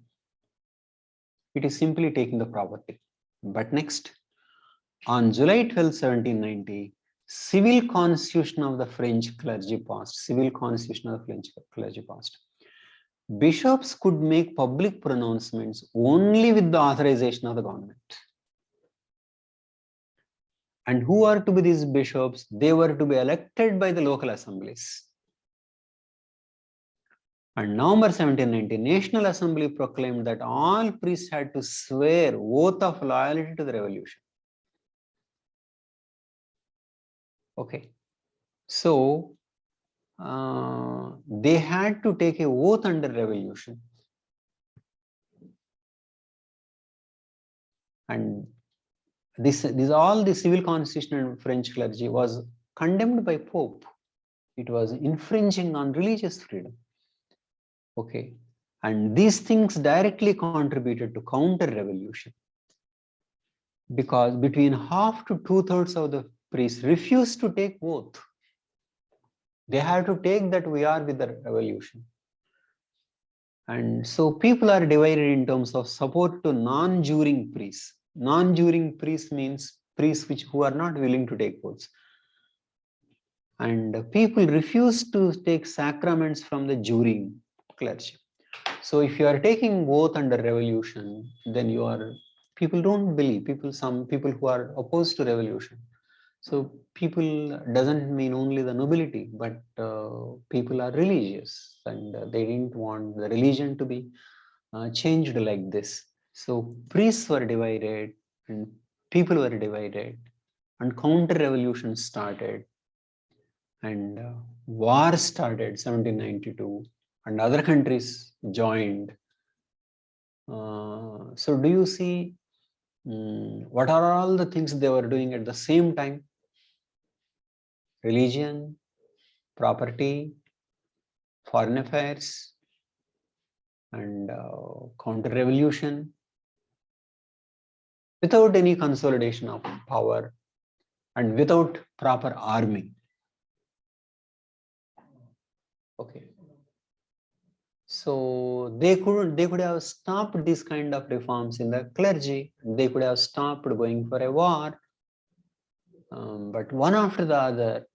S1: It is simply taking the property. But next, on July 12, 1790, Civil Constitution of the French clergy passed. Civil Constitution of the French clergy passed. Bishops could make public pronouncements only with the authorization of the government. And who are to be these bishops? They were to be elected by the local assemblies. And November 1790, National Assembly proclaimed that all priests had to swear oath of loyalty to the revolution. Okay. So they had to take a oath under revolution. And this all the civil constitution and French clergy was condemned by Pope. It was infringing on religious freedom. Okay. And these things directly contributed to counter-revolution, because between half to 2/3 of the priests refused to take oath. They have to take that we are with the revolution. And so people are divided in terms of support to non-juring priests. Non-juring priests means priests who are not willing to take oaths. And people refuse to take sacraments from the juring clergy. So if you are taking oath under revolution, then you are, people don't believe, some people who are opposed to revolution. So people doesn't mean only the nobility, but people are religious, and they didn't want the religion to be changed like this. So priests were divided and people were divided, and counter-revolution started, and war started 1792, and other countries joined. So do you see what are all the things they were doing at the same time? Religion, property, foreign affairs, and counter-revolution, without any consolidation of power and without proper army. Okay. So they could have stopped this kind of reforms in the clergy. They could have stopped going for a war, but one after the other,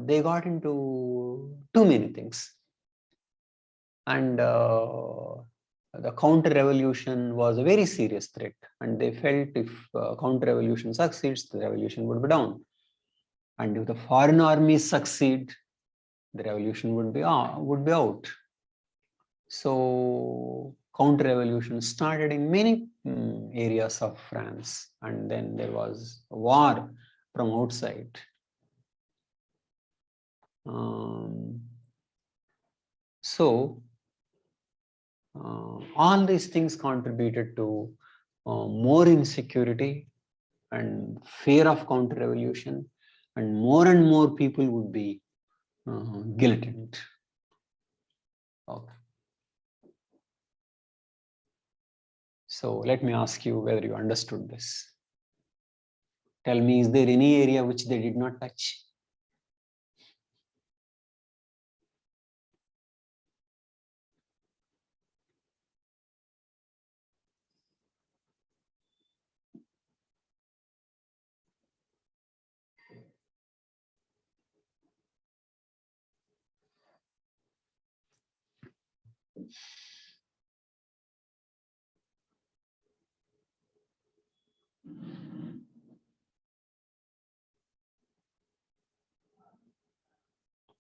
S1: they got into too many things. And the counter-revolution was a very serious threat, and they felt if counter-revolution succeeds, the revolution would be down. And if the foreign armies succeed, the revolution would be out. So counter-revolution started in many areas of France, and then there was a war from outside. So all these things contributed to more insecurity and fear of counter-revolution, and more people would be guillotined. Okay. So let me ask you whether you understood this. Tell me, is there any area which they did not touch?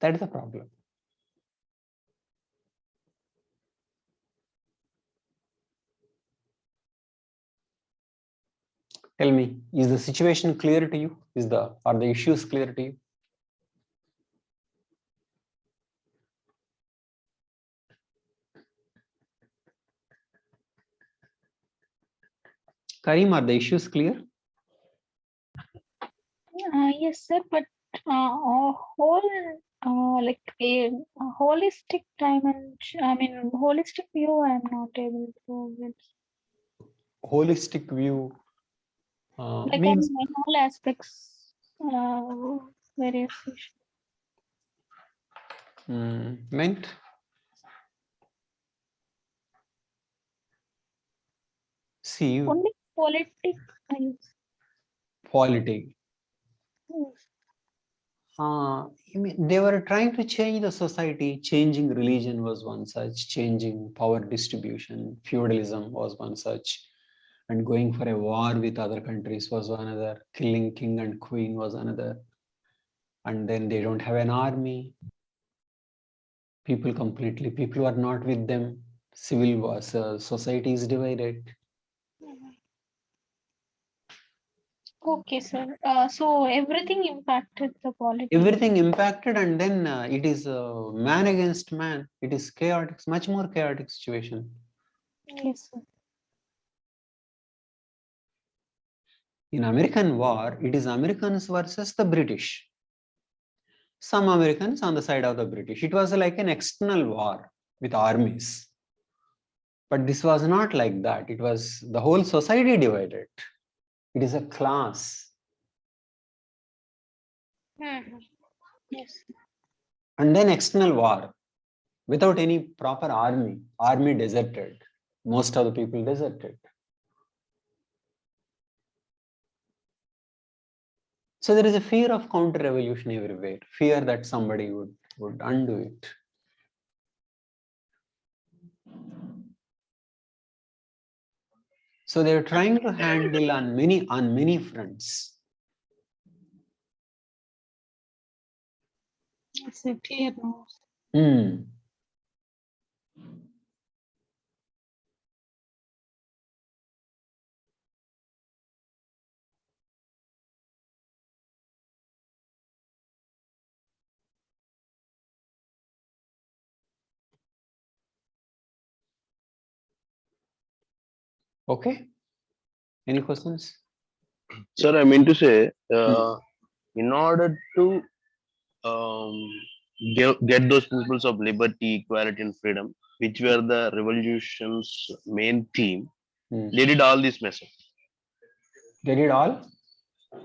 S1: That is the problem. Tell me, is the situation clear to you? Are the issues clear to you? Karim, are the issues clear?
S3: Yes, sir, but a whole like a holistic holistic view I'm not able to get.
S1: Holistic view
S3: Like
S1: means
S3: in all aspects, various issues.
S1: meant see
S3: Only politic.
S1: polity.
S3: Yes.
S1: They were trying to change the society. Changing religion was one such, changing power distribution, feudalism was one such, and going for a war with other countries was another, killing king and queen was another. And then they don't have an army. People are not with them. Civil wars, society is divided.
S3: Okay, sir. So everything impacted the polity.
S1: Everything impacted, and then it is man against man. It is chaotic, much more chaotic situation.
S3: Yes, sir.
S1: In American war, it is Americans versus the British. Some Americans on the side of the British. It was like an external war with armies. But this was not like that. It was the whole society divided. It is a class.
S3: Yes.
S1: And then external war without any proper army. Army deserted. Most of the people deserted. So there is a fear of counter-revolution everywhere. Fear that somebody would undo it. So they're trying to handle on many fronts.
S3: It's a clear no.
S1: Okay. Any questions?
S2: Sir, I mean to say, in order to get those principles of liberty, equality, and freedom, which were the revolution's main theme, they did all this mess up.
S1: They did all?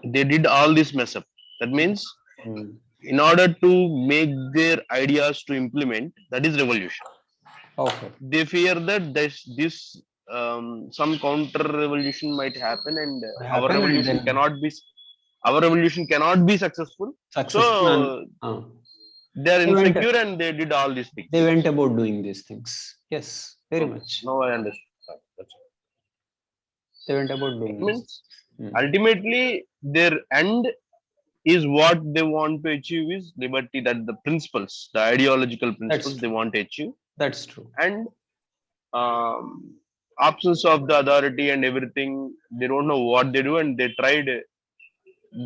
S2: They did all this mess up. That means, in order to make their ideas to implement, that is revolution.
S1: Okay.
S2: They fear that this some counter revolution might happen, and our revolution cannot be successful. So they are insecure and they did all these things.
S1: They went about doing these things. Yes, very much.
S2: Now I understand. That's all.
S1: They went about doing this.
S2: Ultimately, their end is what they want to achieve is liberty. That the principles, the ideological principles they want to achieve.
S1: That's true.
S2: And absence of the authority and everything, they don't know what they do, and they tried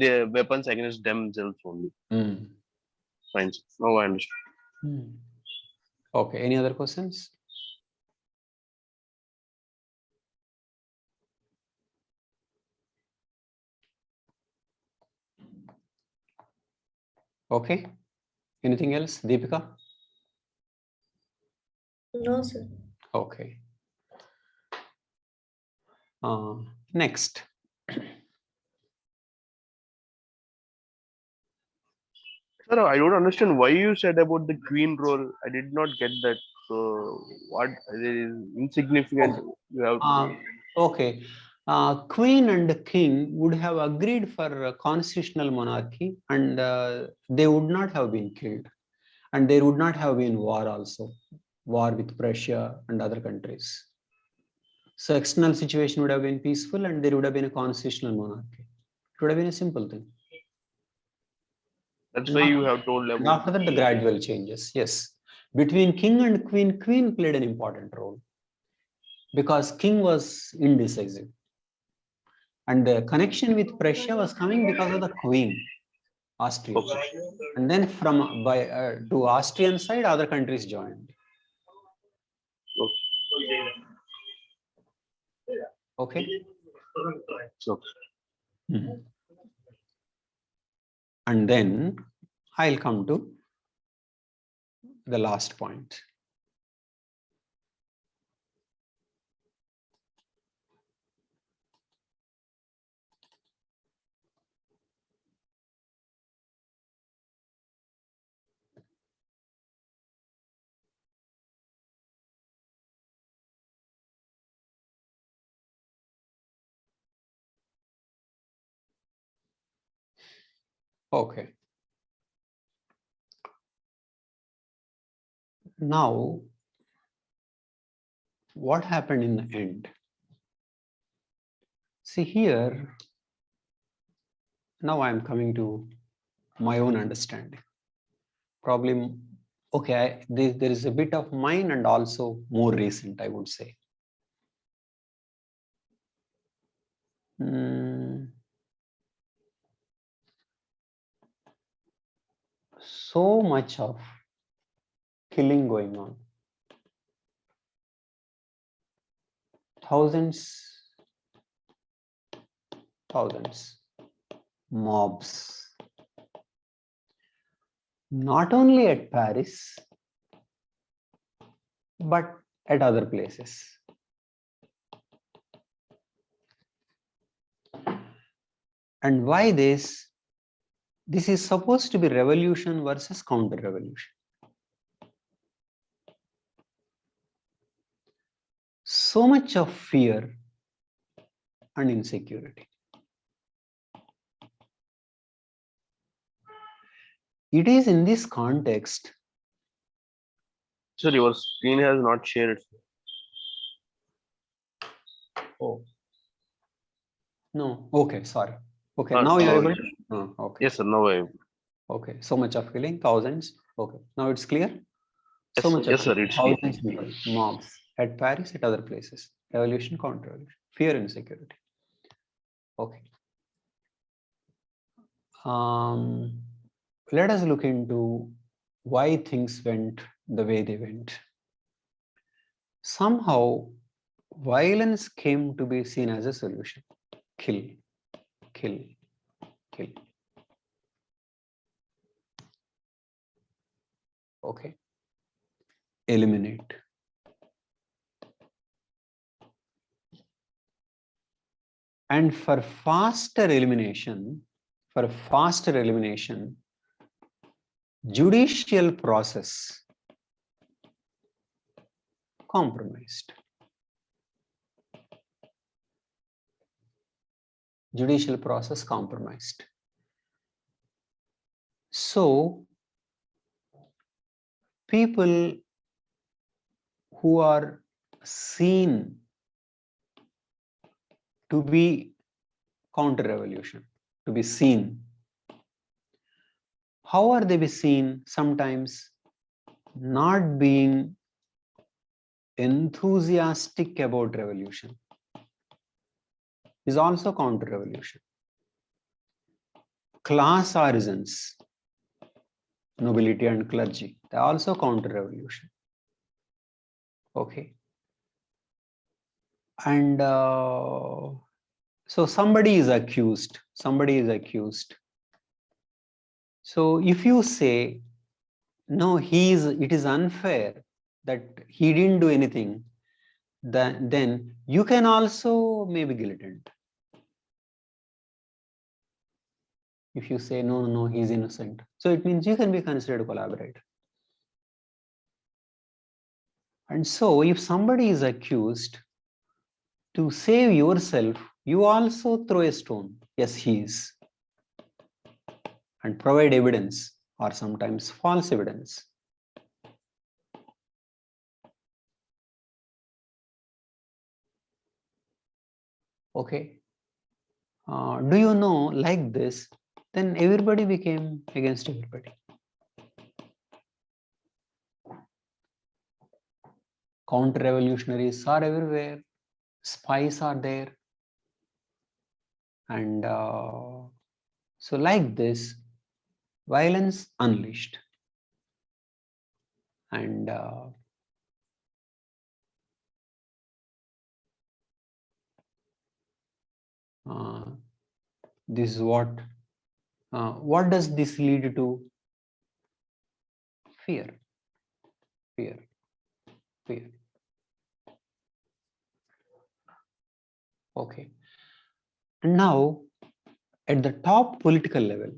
S2: their weapons against themselves only. Fine. Now I understand.
S1: Okay. Any other questions? Okay. Anything else, Deepika?
S4: No, sir.
S1: Okay. Next.
S2: Sir, I don't understand why you said about the queen role. I did not get that. So what is insignificant? You have to.
S1: Okay. Queen and king would have agreed for a constitutional monarchy, and they would not have been killed, and there would not have been war also, war with Prussia and other countries. So external situation would have been peaceful, and there would have been a constitutional monarchy. It would have been a simple thing.
S2: That's why you have told about.
S1: After that, the gradual changes. Yes, between king and queen, queen played an important role because king was indecisive, and the connection with Prussia was coming because of the queen, Austria, and then from to Austrian side, other countries joined. Okay. And then I'll come to the last point. Okay. Now, what happened in the end? See here, now I am coming to my own understanding. Probably, okay, there is a bit of mine and also more recent, I would say. so much of killing going on. Thousands, mobs. Not only at Paris, but at other places. And why this? This is supposed to be revolution versus counter-revolution. So much of fear and insecurity. It is in this context.
S2: Sir, your screen has not shared.
S1: Oh. No, okay, sorry. Okay,
S2: Ah,
S1: now you are
S2: no,
S1: able to? Oh, okay.
S2: Yes, sir. No way.
S1: Okay, so much of killing, thousands. Okay, now it's clear. So
S2: Yes,
S1: much
S2: yes,
S1: of
S2: sir.
S1: killing,
S2: It's clear.
S1: thousands people, mobs at Paris, at other places. Revolution, counter-revolution, fear, insecurity. Okay. Let us look into why things went the way they went. Somehow, violence came to be seen as a solution. Kill, kill, kill. Okay. Eliminate. And for faster elimination, judicial process compromised. Judicial process compromised. So, people who are seen to be counter-revolution, to be seen. How are they be seen? Sometimes not being enthusiastic about revolution is also counter-revolution. Class origins, nobility and clergy, they are also counter-revolution. Okay. And so somebody is accused. So if you say, no, it is unfair that he didn't do anything, then you can also maybe guillotined. If you say, no, he's innocent. So it means you can be considered a collaborator. And so if somebody is accused, to save yourself, you also throw a stone. Yes, he is. And provide evidence or sometimes false evidence. Okay. Do you know, like this, then everybody became against everybody. Counter-revolutionaries are everywhere. Spies are there. And so like this, violence unleashed. And this is what does this lead to? Fear. Okay. Now, at the top political level,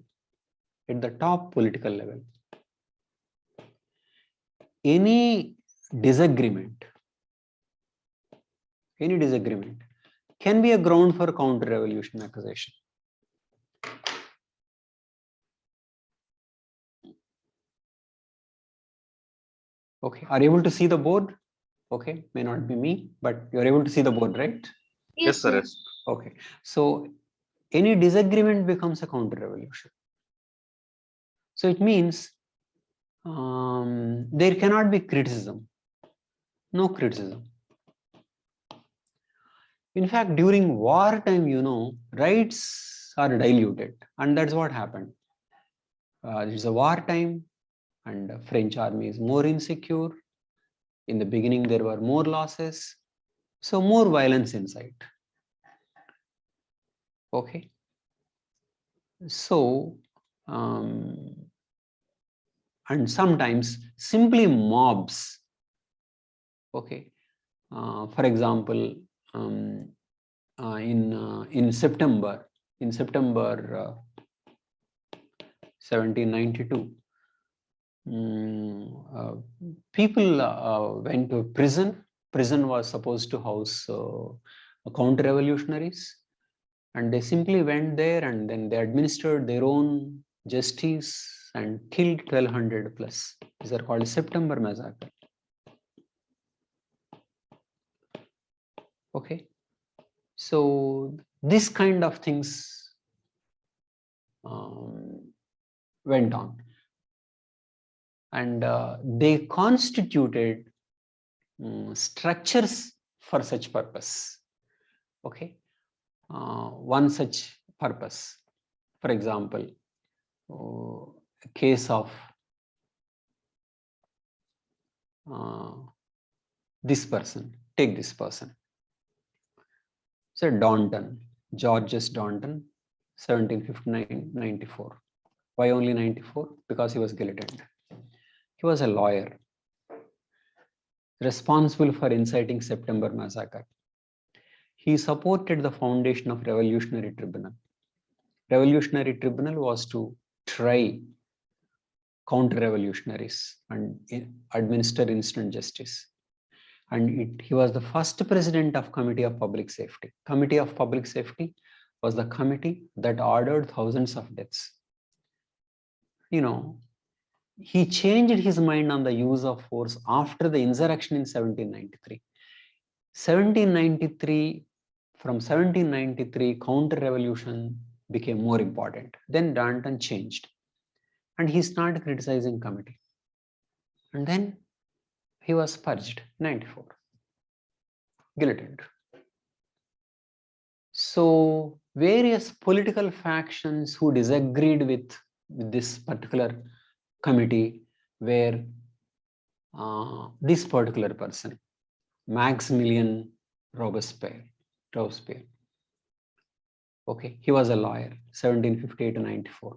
S1: any disagreement can be a ground for counter-revolution accusation. Okay, are you able to see the board? Okay, may not be me, but you're able to see the board, right?
S2: Yes, sir. Yes.
S1: Okay, so any disagreement becomes a counter-revolution. So it means there cannot be criticism. No criticism. In fact, during wartime, rights are diluted, and that's what happened. It's a wartime. and the French army is more insecure. In the beginning, there were more losses, so more violence inside. Okay. So, and sometimes simply mobs. Okay. For example, in September 1792, people went to prison. Prison was supposed to house counter-revolutionaries, and they simply went there and then they administered their own justice and killed 1200 plus. These are called September massacre. Okay, so this kind of things went on, and they constituted structures for such purpose. Okay, one such purpose, for example, a case of this person. Take this person. So Danton, Georges Danton, 1759-94. Why only 94? Because he was guillotined. He was a lawyer responsible for inciting September massacre. He supported the foundation of Revolutionary Tribunal. Revolutionary Tribunal was to try counter-revolutionaries and administer instant justice. And he was the first president of Committee of Public Safety. Committee of Public Safety was the committee that ordered thousands of deaths. You know, he changed his mind on the use of force after the insurrection in 1793. 1793, from 1793, counter-revolution became more important. Then Danton changed and he started criticizing committee. And then he was purged, 94, guillotined. So various political factions who disagreed with this particular committee were this particular person, Maximilien Robespierre. Okay, he was a lawyer, 1758 to 94.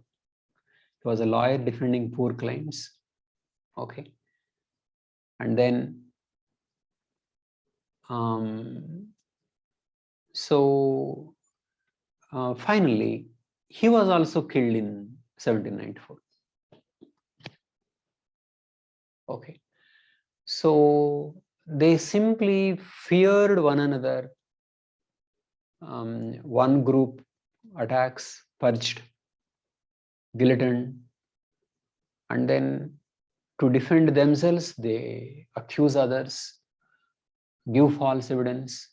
S1: He was a lawyer defending poor claims. Okay, and then finally, he was also killed in 1794. Okay, so they simply feared one another. One group attacks, purged, guillotined, and then to defend themselves, they accuse others, give false evidence,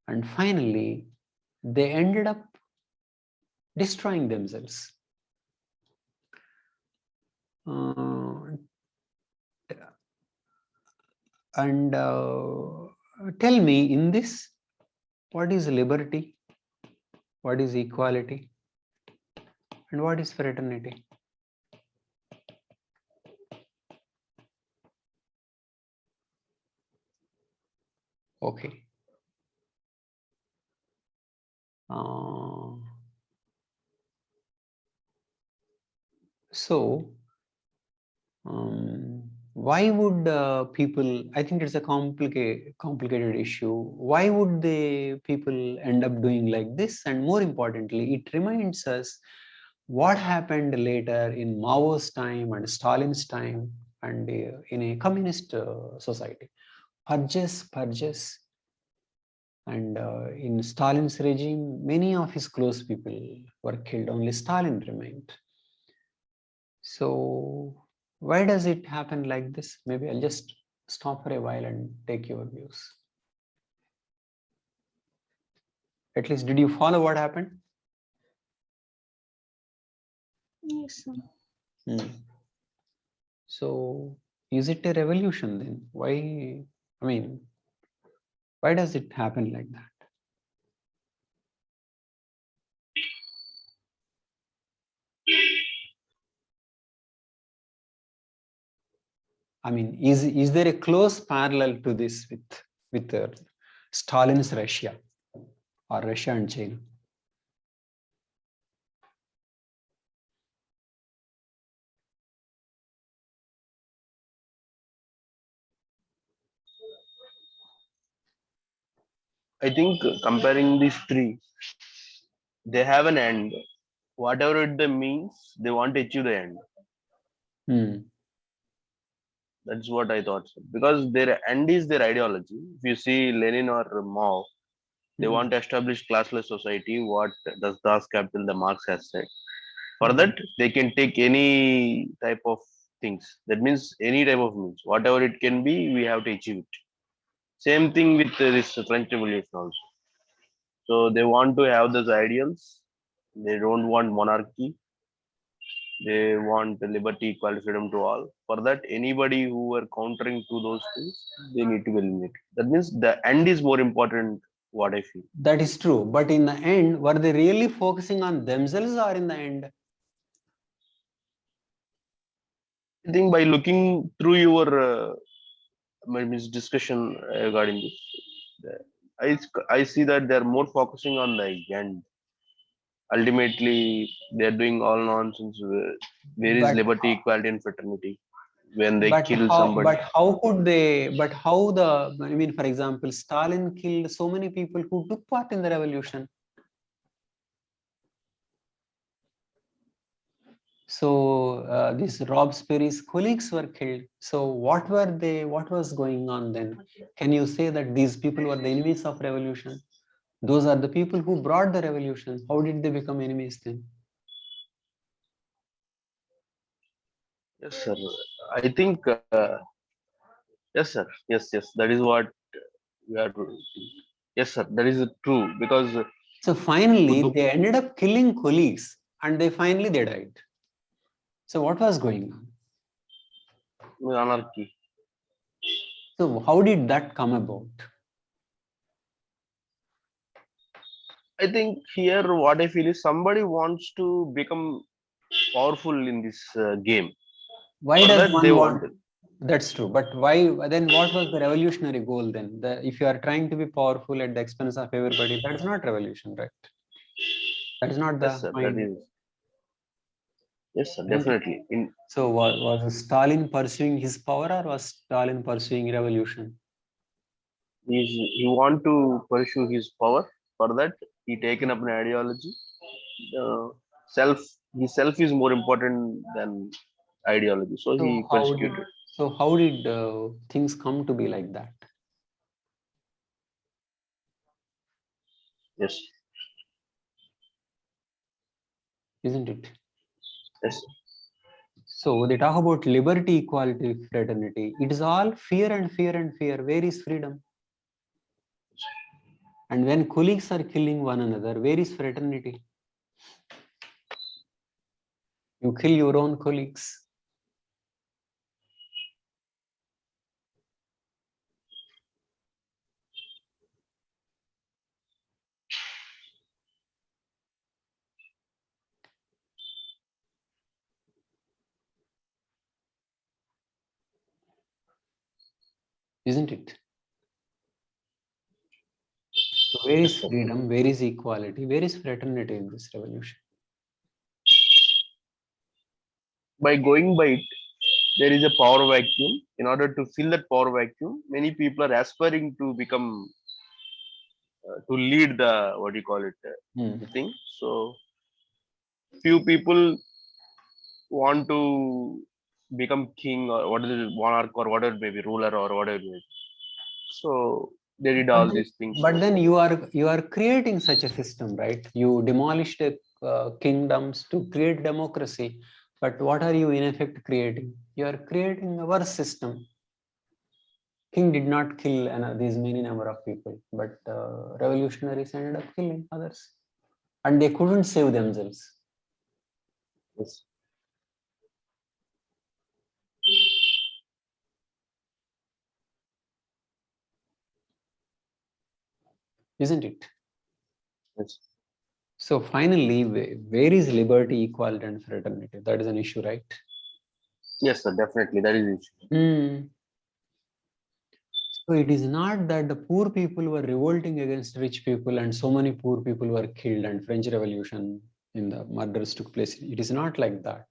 S1: and finally, they ended up destroying themselves. Tell me, in this, what is liberty, what is equality, and what is fraternity? Okay. Why would people, I think it's a complicated issue. Why would people end up doing like this? And more importantly, it reminds us what happened later in Mao's time and Stalin's time and in a communist society. Purges. And in Stalin's regime, many of his close people were killed. Only Stalin remained. So why does it happen like this? Maybe I'll just stop for a while and take your views. At least, did you follow what happened?
S3: Yes, sir.
S1: So is it a revolution then? Why, I mean, why does it happen like that? I mean, is there a close parallel to this with Stalin's Russia or Russia and China?
S2: I think comparing these three, they have an end. Whatever it means, they want to achieve the end.
S1: Hmm.
S2: That's what I thought. Because their end is their ideology. If you see Lenin or Mao, they want to establish classless society. What does Das Capital, the Marx has said. For that, they can take any type of things. That means any type of means. Whatever it can be, we have to achieve it. Same thing with this French Revolution also. So they want to have those ideals. They don't want monarchy. They want liberty, equality, freedom to all. For that, anybody who are countering to those things, they need to be eliminated. That means the end is more important, what I feel.
S1: That is true. But in the end, were they really focusing on themselves or in the end?
S2: I think by looking through your discussion regarding this, I see that they're more focusing on the end. Ultimately, they're doing all nonsense. Where is
S1: But
S2: liberty, equality, and fraternity? When they
S1: but
S2: kill
S1: how
S2: somebody,
S1: but how could they? But how the? I mean, for example, Stalin killed so many people who took part in the revolution. So these Robespierre's colleagues were killed. So what were they? What was going on then? Can you say that these people were the enemies of revolution? Those are the people who brought the revolution. How did they become enemies then?
S2: yes, sir. I think yes, sir. Yes. That is what we are doing. Yes, sir. That is true because
S1: So finally, they ended up killing colleagues, and they died. So what was going on?
S2: anarchy.
S1: So how did that come about?
S2: I think here what I feel is somebody wants to become powerful in this game.
S1: Why
S2: For
S1: does
S2: that they
S1: one
S2: want
S1: want? That's true. But why then? What was the revolutionary goal then? If you are trying to be powerful at the expense of everybody, that is not revolution, right? That is not
S2: yes,
S1: the
S2: sir. That
S1: point.
S2: is yes, sir.
S1: Isn't it?
S2: Definitely. In
S1: So was Stalin pursuing his power or was Stalin pursuing revolution?
S2: he want to pursue his power. For that, he taken up an ideology. Uh, self, his self is more important than ideology. So he persecuted.
S1: How did things come to be like that?
S2: Yes,
S1: Isn't it?
S2: yes,
S1: So they talk about liberty, equality, fraternity. It is all fear and fear and fear. Where is freedom? And when colleagues are killing one another, where is fraternity? You kill your own colleagues. Isn't it? So where
S2: yes,
S1: is
S2: sir.
S1: freedom? Where is equality? Where is fraternity in this revolution?
S2: By going by it, there is a power vacuum. In order to fill that power vacuum, many people are aspiring to become to lead the what do you call it the thing. So few people want to become king or what is it, monarch or whatever it may be, ruler or whatever it may be. So they did all these things.
S1: But then you are creating such a system, right? You demolished kingdoms to create democracy. But what are you in effect creating? You are creating a worse system. King did not kill these many number of people, but revolutionaries ended up killing others, and they couldn't save themselves.
S2: Yes.
S1: Isn't it?
S2: Yes.
S1: So finally, where is liberty, equality, and fraternity? That is an issue, right?
S2: Yes, sir, definitely. That is it.
S1: So it is not that the poor people were revolting against rich people and so many poor people were killed and French Revolution in the murders took place. It is not like that.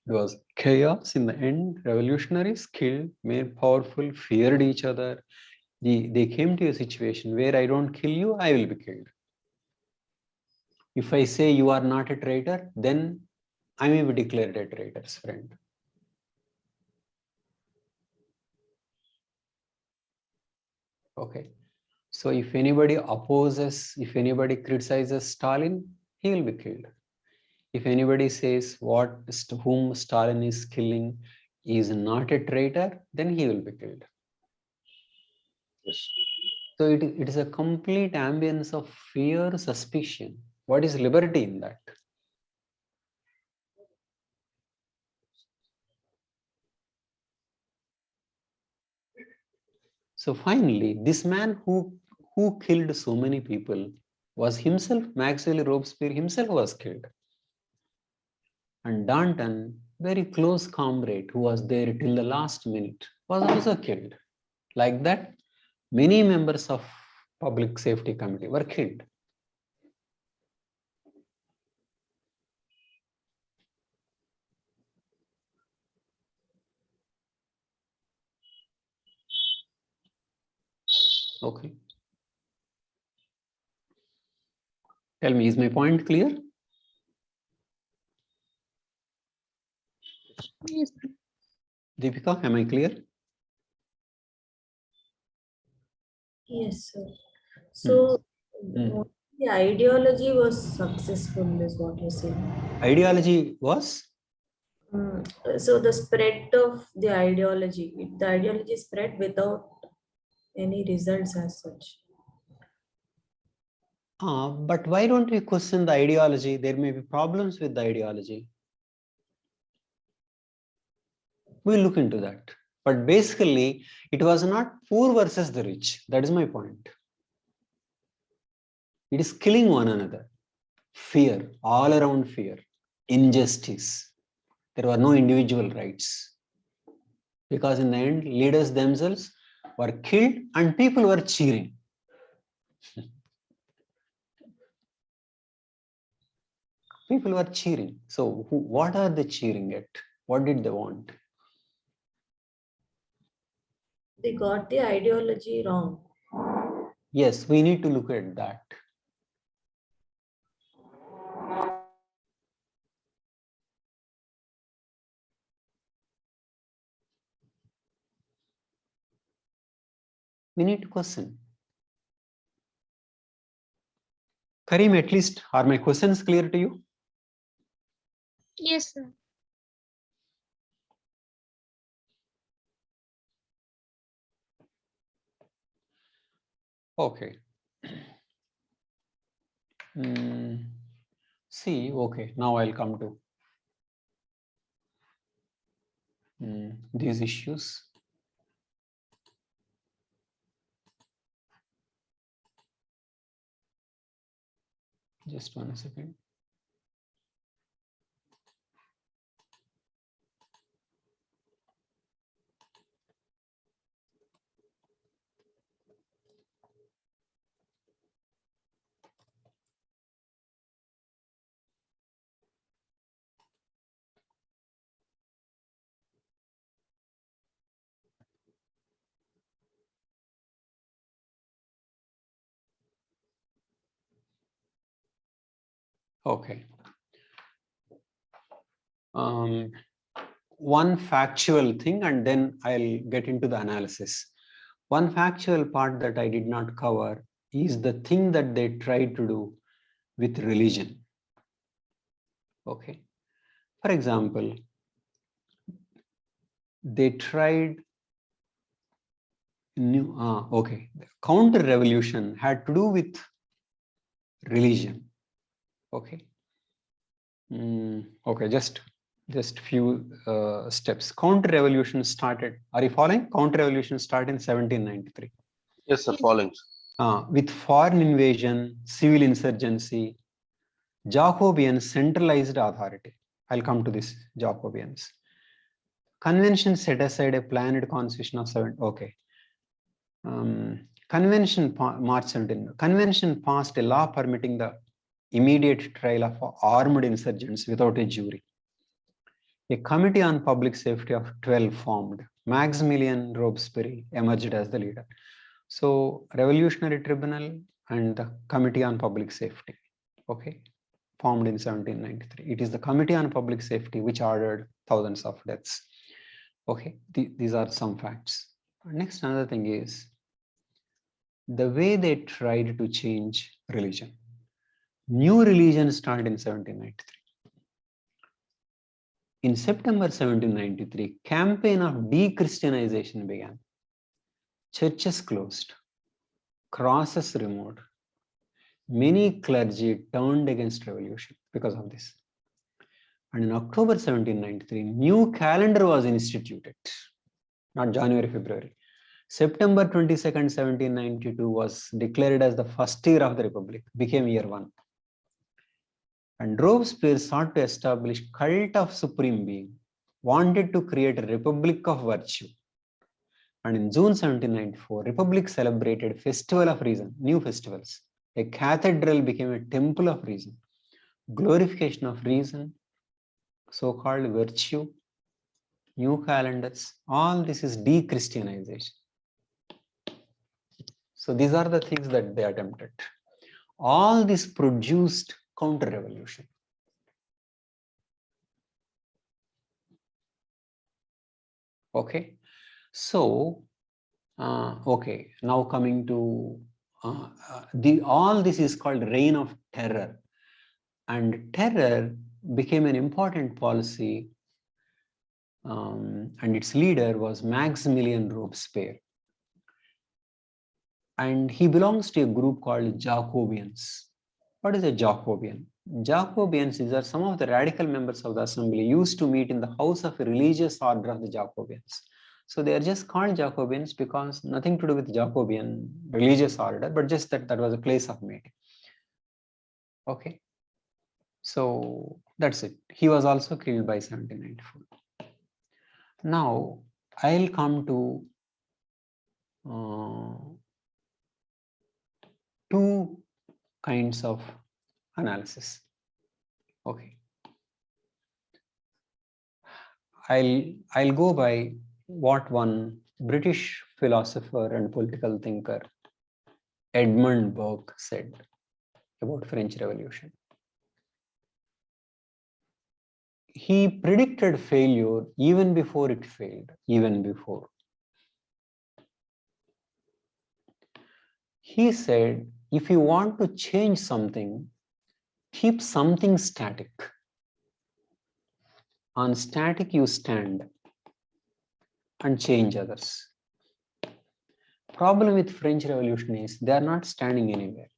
S1: It was chaos in the end. Revolutionaries killed, made powerful, feared each other. They came to a situation where I don't kill you, I will be killed. If I say you are not a traitor, then I may be declared a traitor's friend. Okay. So if anybody opposes, if anybody criticizes Stalin, he will be killed. If anybody says whom Stalin is killing is not a traitor, then he will be killed.
S2: Yes.
S1: So it is a complete ambience of fear, suspicion. What is liberty in that? So finally, this man who killed so many people was himself, Maximilien Robespierre himself was killed. And Danton, very close comrade who was there till the last minute, was also killed. Like that, many members of Public Safety Committee were killed. Okay. Tell me, is my point clear?
S3: Yes.
S1: Deepika, am I clear?
S4: Yes, sir. So the ideology was successful, is what you say.
S1: Ideology was?
S4: So the spread of the ideology spread without any results as such.
S1: But why don't we question the ideology? There may be problems with the ideology. We'll look into that. But basically, it was not poor versus the rich. That is my point. It is killing one another. Fear, all around fear. Injustice. There were no individual rights. Because in the end, leaders themselves were killed and people were cheering. People were cheering. So what are they cheering at? What did they want?
S4: They got the ideology wrong.
S1: Yes, we need to look at that. We need to question. Karim, at least, are my questions clear to you?
S3: Yes, sir.
S1: Okay. See, okay, now I'll come to these issues. Just 1 second. Okay. One factual thing, and then I'll get into the analysis. One factual part that I did not cover is the thing that they tried to do with religion. Okay. For example, they tried counter-revolution had to do with religion. Okay. Okay, just few steps. Counter-revolution started. Are you following? Counter-revolution started in 1793.
S2: Yes, sir, following.
S1: With foreign invasion, civil insurgency, Jacobean centralized authority. I'll come to this Jacobeans. Convention set aside a planned constitution of 7. Okay. Convention March 17. Convention passed a law permitting the immediate trial of armed insurgents without a jury. A committee on public safety of 12 formed. Maximilien Robespierre emerged as the leader. So, Revolutionary Tribunal and the Committee on Public Safety, okay, formed in 1793. It is the Committee on Public Safety which ordered thousands of deaths. Okay, these are some facts. Next, another thing is the way they tried to change religion. New religion started in 1793. In September 1793, campaign of de-Christianization began. Churches closed, crosses removed. Many clergy turned against revolution because of this. And in October 1793, new calendar was instituted, not January, February. September 22nd, 1792 was declared as the first year of the Republic, became year 1. And Robespierre sought to establish cult of supreme being, wanted to create a republic of virtue. And in June 1794, Republic celebrated Festival of Reason, new festivals. A cathedral became a temple of reason, glorification of reason, so-called virtue, new calendars, all this is de-Christianization. So these are the things that they attempted. All this produced counter-revolution. Okay, so, okay, now coming to all this is called reign of terror, and terror became an important policy, and its leader was Maximilien Robespierre, and he belongs to a group called Jacobians. What is a Jacobian? Jacobians, these are some of the radical members of the assembly, used to meet in the house of a religious order of the Jacobians. So they are just called Jacobians because nothing to do with Jacobian religious order, but just that was a place of meeting. Okay, so that's it. He was also killed by 1794. Now I'll come to two kinds of analysis. Okay, I'll go by what one British philosopher and political thinker Edmund Burke said about French Revolution. He predicted failure even before it failed, even before. He said, if you want to change something, keep something static. On static, you stand and change others. Problem with French Revolution is they are not standing anywhere.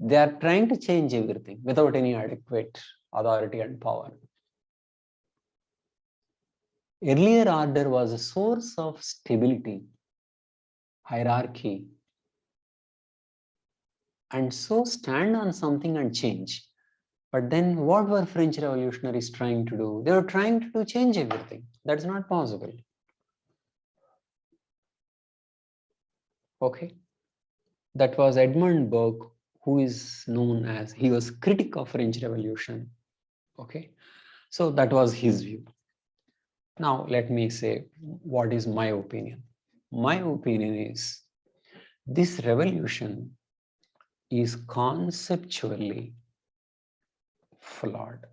S1: They are trying to change everything without any adequate authority and power. Earlier order was a source of stability, hierarchy, and so stand on something and change. But then what were French revolutionaries trying to do? They were trying to change everything. That's not possible. Okay. That was Edmund Burke, who is known as, he was critic of French Revolution. Okay. So that was his view. Now let me say what is my opinion. My opinion is this revolution is conceptually flawed.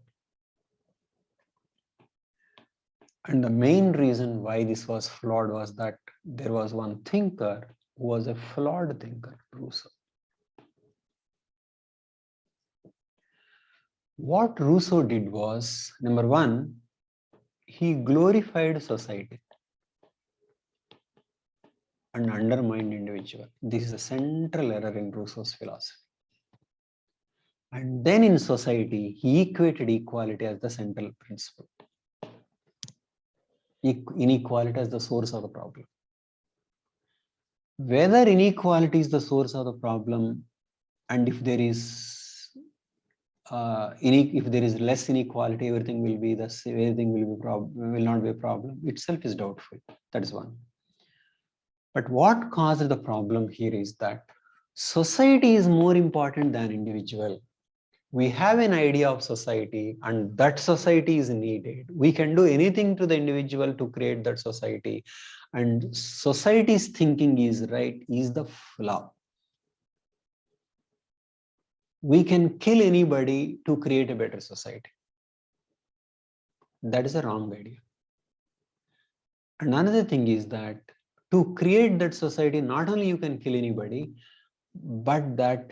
S1: And the main reason why this was flawed was that there was one thinker who was a flawed thinker, Rousseau. What Rousseau did was, number one, he glorified society and undermined individual. This is a central error in Rousseau's philosophy. And then in society, he equated equality as the central principle. Inequality as the source of the problem. Whether inequality is the source of the problem, and if there is if there is less inequality, everything will be the same, everything will not be a problem. Itself is doubtful. That is one. But what caused the problem here is that society is more important than individual. We have an idea of society, and that society is needed. We can do anything to the individual to create that society, and society's thinking is right, is the flaw. We can kill anybody to create a better society. That is a wrong idea. And another thing is that to create that society, not only you can kill anybody, but that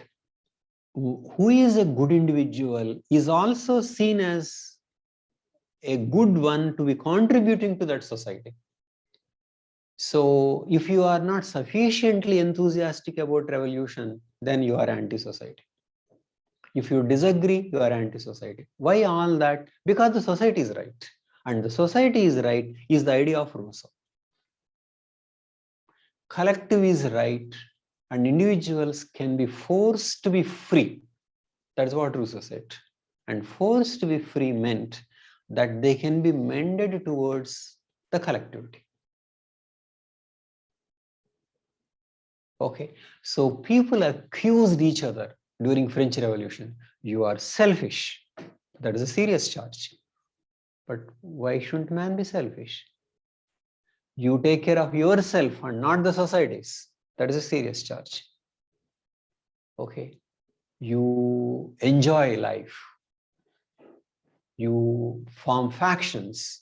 S1: who is a good individual is also seen as a good one to be contributing to that society. So if you are not sufficiently enthusiastic about revolution, then you are anti-society. If you disagree, you are anti-society. Why all that? Because the society is right. And the society is right is the idea of Rousseau. Collective is right, and individuals can be forced to be free. That's what Rousseau said. And forced to be free meant that they can be mended towards the collectivity. Okay, so people accused each other during French Revolution. You are selfish. That is a serious charge. But why shouldn't man be selfish? You take care of yourself and not the societies. That is a serious charge. Okay, you enjoy life. You form factions.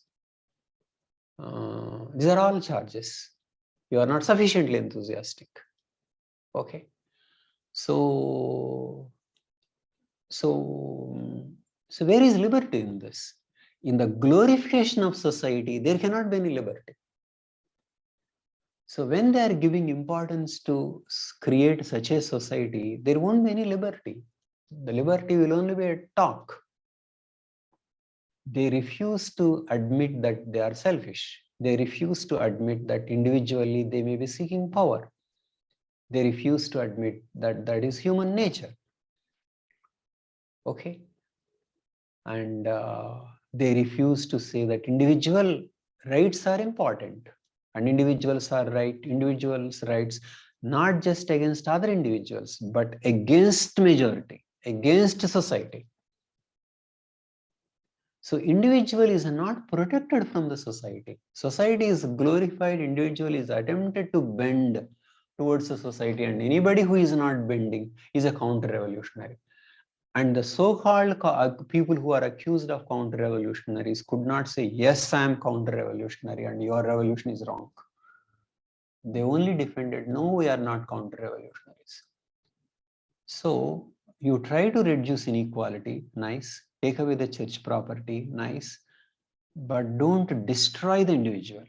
S1: These are all charges. You are not sufficiently enthusiastic. Okay, so where is liberty in this? In the glorification of society, there cannot be any liberty. So when they are giving importance to create such a society, there won't be any liberty. The liberty will only be a talk. They refuse to admit that they are selfish. They refuse to admit that individually they may be seeking power. They refuse to admit that that is human nature. Okay. And they refuse to say that individual rights are important and individuals are right, individuals' rights, not just against other individuals, but against majority, against society. So individual is not protected from the society. Society is glorified, individual is attempted to bend towards the society, and anybody who is not bending is a counter-revolutionary. And the so-called people who are accused of counter-revolutionaries could not say, yes, I am counter-revolutionary and your revolution is wrong. They only defended, no, we are not counter-revolutionaries. So you try to reduce inequality, nice. Take away the church property, nice. But don't destroy the individual.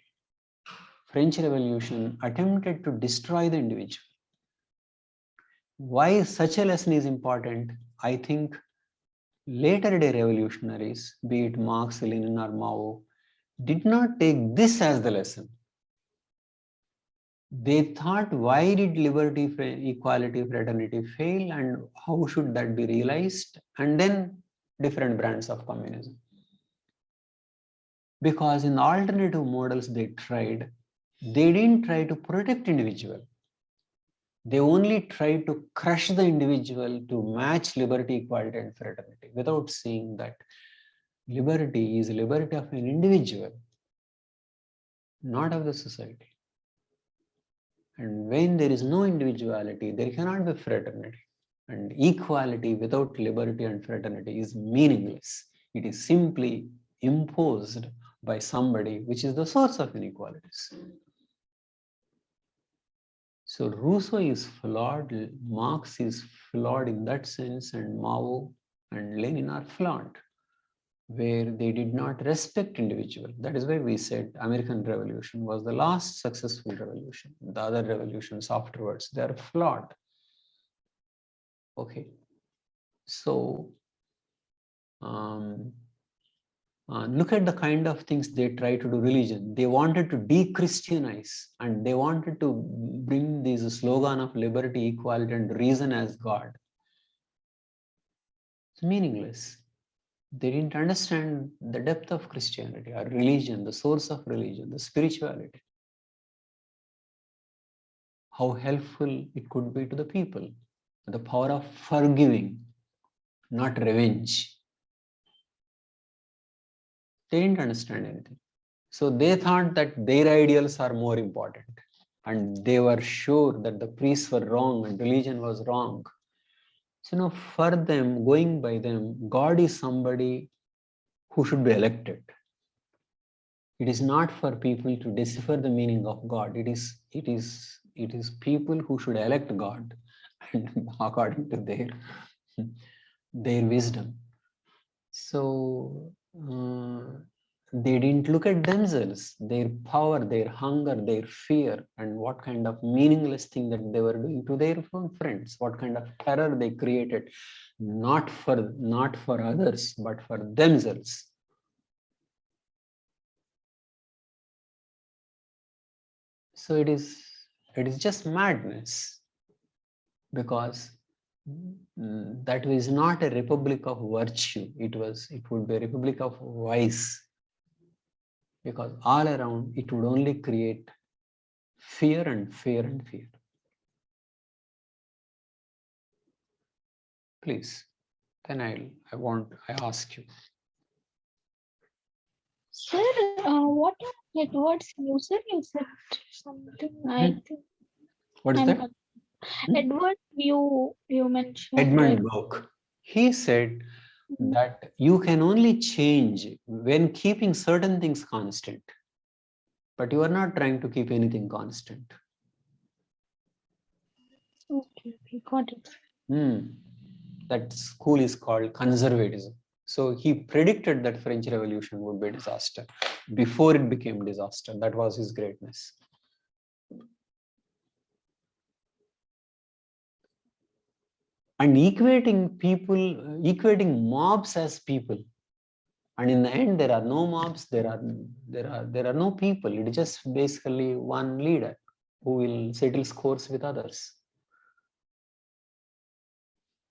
S1: French Revolution attempted to destroy the individual. Why such a lesson is important? I think later day revolutionaries, be it Marx, Lenin or Mao, did not take this as the lesson. They thought, why did liberty, equality, fraternity fail and how should that be realized? And then different brands of communism. Because in the alternative models they tried, they didn't try to protect individual. They only tried to crush the individual to match liberty, equality and fraternity without seeing that liberty is liberty of an individual, not of the society. And when there is no individuality, there cannot be fraternity. And equality without liberty and fraternity is meaningless. It is simply imposed by somebody, which is the source of inequalities. So Rousseau is flawed, Marx is flawed in that sense, and Mao and Lenin are flawed, where they did not respect individual. That is why we said American Revolution was the last successful revolution. The other revolutions afterwards, they are flawed. Okay. So look at the kind of things they try to do religion. They wanted to de-Christianize and they wanted to bring this slogan of liberty, equality and reason as God. It's meaningless. They didn't understand the depth of Christianity or religion, the source of religion, the spirituality, how helpful it could be to the people, the power of forgiving, not revenge. They didn't understand anything. So they thought that their ideals are more important. And they were sure that the priests were wrong and religion was wrong. So, for them, going by them, God is somebody who should be elected. It is not for people to decipher the meaning of God. It is people who should elect God and according to their wisdom. So they didn't look at themselves, their power, their hunger, their fear, and what kind of meaningless thing that they were doing to their own friends, what kind of terror they created, not for others, but for themselves. So it is just madness, because that was not a republic of virtue. It would be a republic of vice, because all around it would only create fear and fear and fear. Please, then I ask you.
S3: Sir, what are Edward's user? You said something, I think.
S1: What is that?
S3: Edward, you mentioned.
S1: Edmund Burke. He said that you can only change when keeping certain things constant, but you are not trying to keep anything constant.
S3: Okay, got it.
S1: That school is called conservatism. So he predicted that French Revolution would be a disaster before it became disaster. That was his greatness. And equating mobs as people. And in the end, there are no mobs, there are no people. It is just basically one leader who will settle scores with others.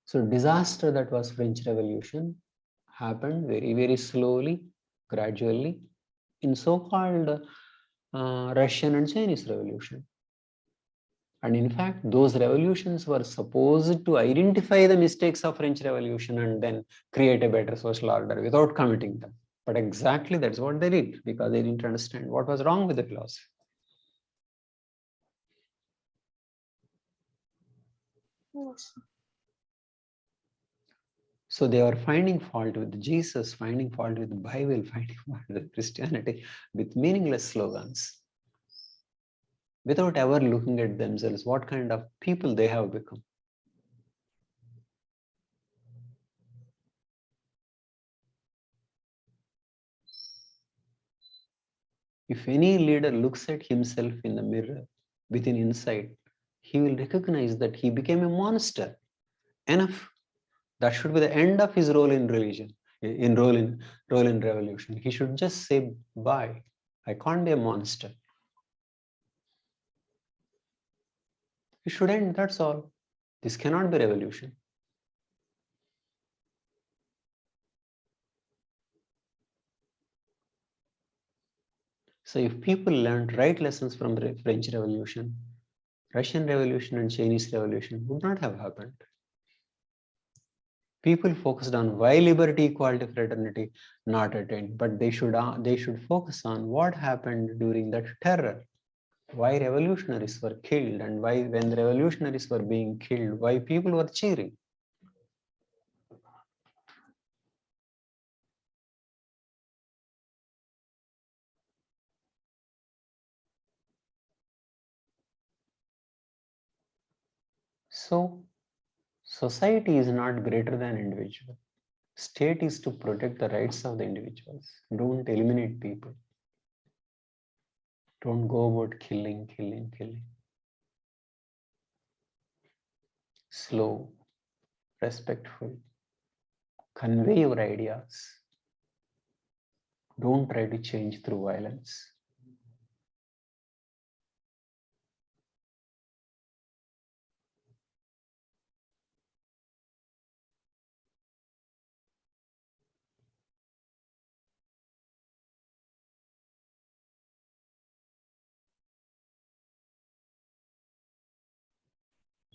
S1: So disaster that was French Revolution happened very, very slowly, gradually, in so-called Russian and Chinese Revolution. And in fact, those revolutions were supposed to identify the mistakes of French Revolution and then create a better social order without committing them. But exactly that's what they did, because they didn't understand what was wrong with the philosophy.
S3: Yes.
S1: So they were finding fault with Jesus, finding fault with the Bible, finding fault with Christianity, with meaningless slogans, without ever looking at themselves, what kind of people they have become. If any leader looks at himself in the mirror within insight, he will recognize that he became a monster. Enough. That should be the end of his role in religion, role in revolution. He should just say bye. I can't be a monster. It should end, that's all. This cannot be revolution. So if people learned right lessons from the French Revolution, Russian Revolution and Chinese Revolution would not have happened. People focused on why liberty, equality, fraternity not attained, but they should focus on what happened during that terror, why revolutionaries were killed, and why, when the revolutionaries were being killed, why people were cheering. So society is not greater than individual. State is to protect the rights of the individuals. Don't eliminate people. Don't go about killing. Slow, respectful, convey your ideas. Don't try to change through violence.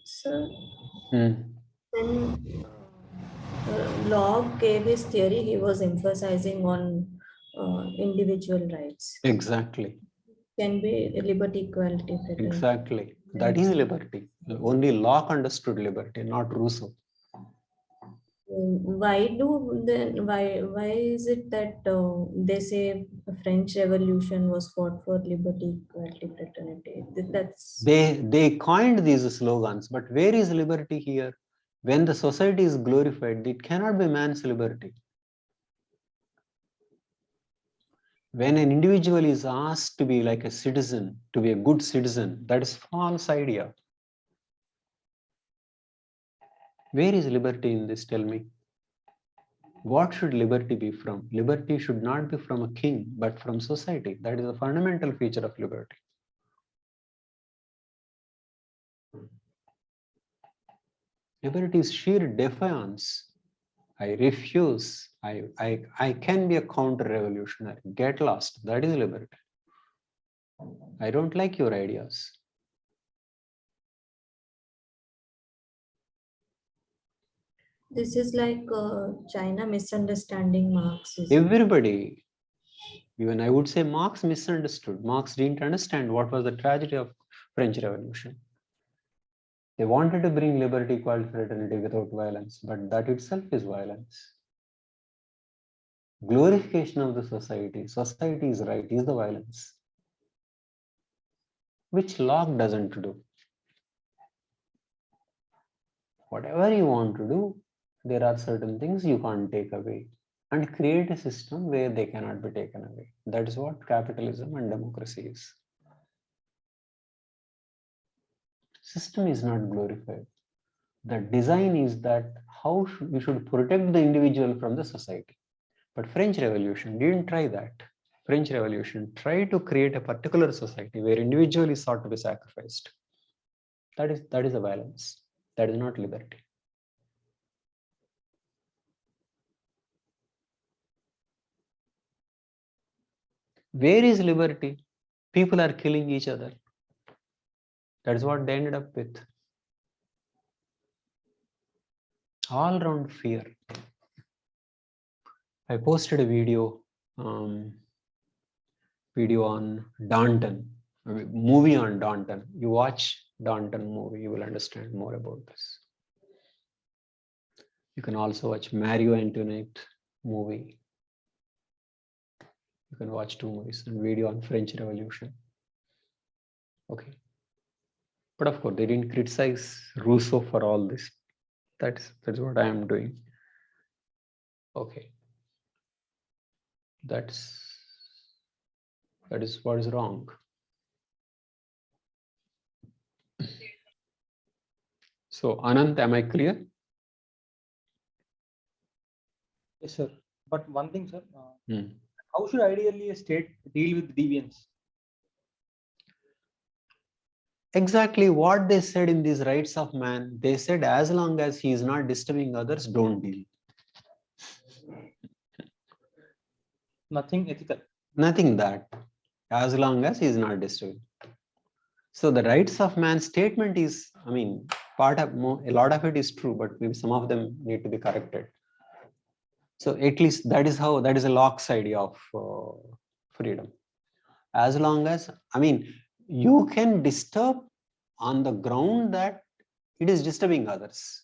S4: So
S1: Hmm.
S4: when Locke gave his theory, he was emphasizing on individual rights.
S1: Exactly.
S4: Can be liberty, equality, fraternity.
S1: Exactly. That is liberty. Only Locke understood liberty, not Rousseau.
S4: Why is it that they say the French Revolution was fought for liberty, equality, fraternity? That's
S1: They coined these slogans, but where is liberty here? When the society is glorified, it cannot be man's liberty. When an individual is asked to be like a citizen, to be a good citizen, that is false idea. Where is liberty in this? Tell me. What should liberty be from? Liberty should not be from a king, but from society. That is a fundamental feature of liberty. Liberty is sheer defiance. I refuse. I can be a counter-revolutionary. Get lost. That is liberty. I don't like your ideas.
S4: this is like China misunderstanding Marxism.
S1: Everybody, even I would say Marx misunderstood. Marx didn't understand what was the tragedy of French Revolution. They wanted to bring liberty, equality, fraternity without violence, but that itself is violence. Glorification of the society is right, is the violence, which Locke doesn't do. Whatever you want to do, there are certain things you can't take away, and create a system where they cannot be taken away. That is what capitalism and democracy is. System is not glorified. The design is that how we should protect the individual from the society. But French Revolution didn't try that. French Revolution tried to create a particular society where individual is sought to be sacrificed. That is a violence. That is not liberty. Where is liberty? People are killing each other. That is what they ended up with. All around fear. I posted a video on Danton, a movie on Danton. You watch Danton movie, you will understand more about this. You can also watch Marie Antoinette movie. You can watch 2 movies and video on French Revolution. Okay. But of course, they didn't criticize Rousseau for all this. That's what I am doing. Okay. That is what is wrong. So Anant, am I clear?
S5: Yes, sir. But one thing, sir,
S1: Hmm.
S5: how should ideally a state deal with deviance?
S1: Exactly what they said in these rights of man. They said as long as he is not disturbing others, don't deal.
S5: Nothing ethical.
S1: Nothing that. As long as he is not disturbing. So the rights of man statement is, I mean, a lot of it is true, but maybe some of them need to be corrected. So at least that is a Locke's idea of freedom. As long as, I mean, you can disturb on the ground that it is disturbing others.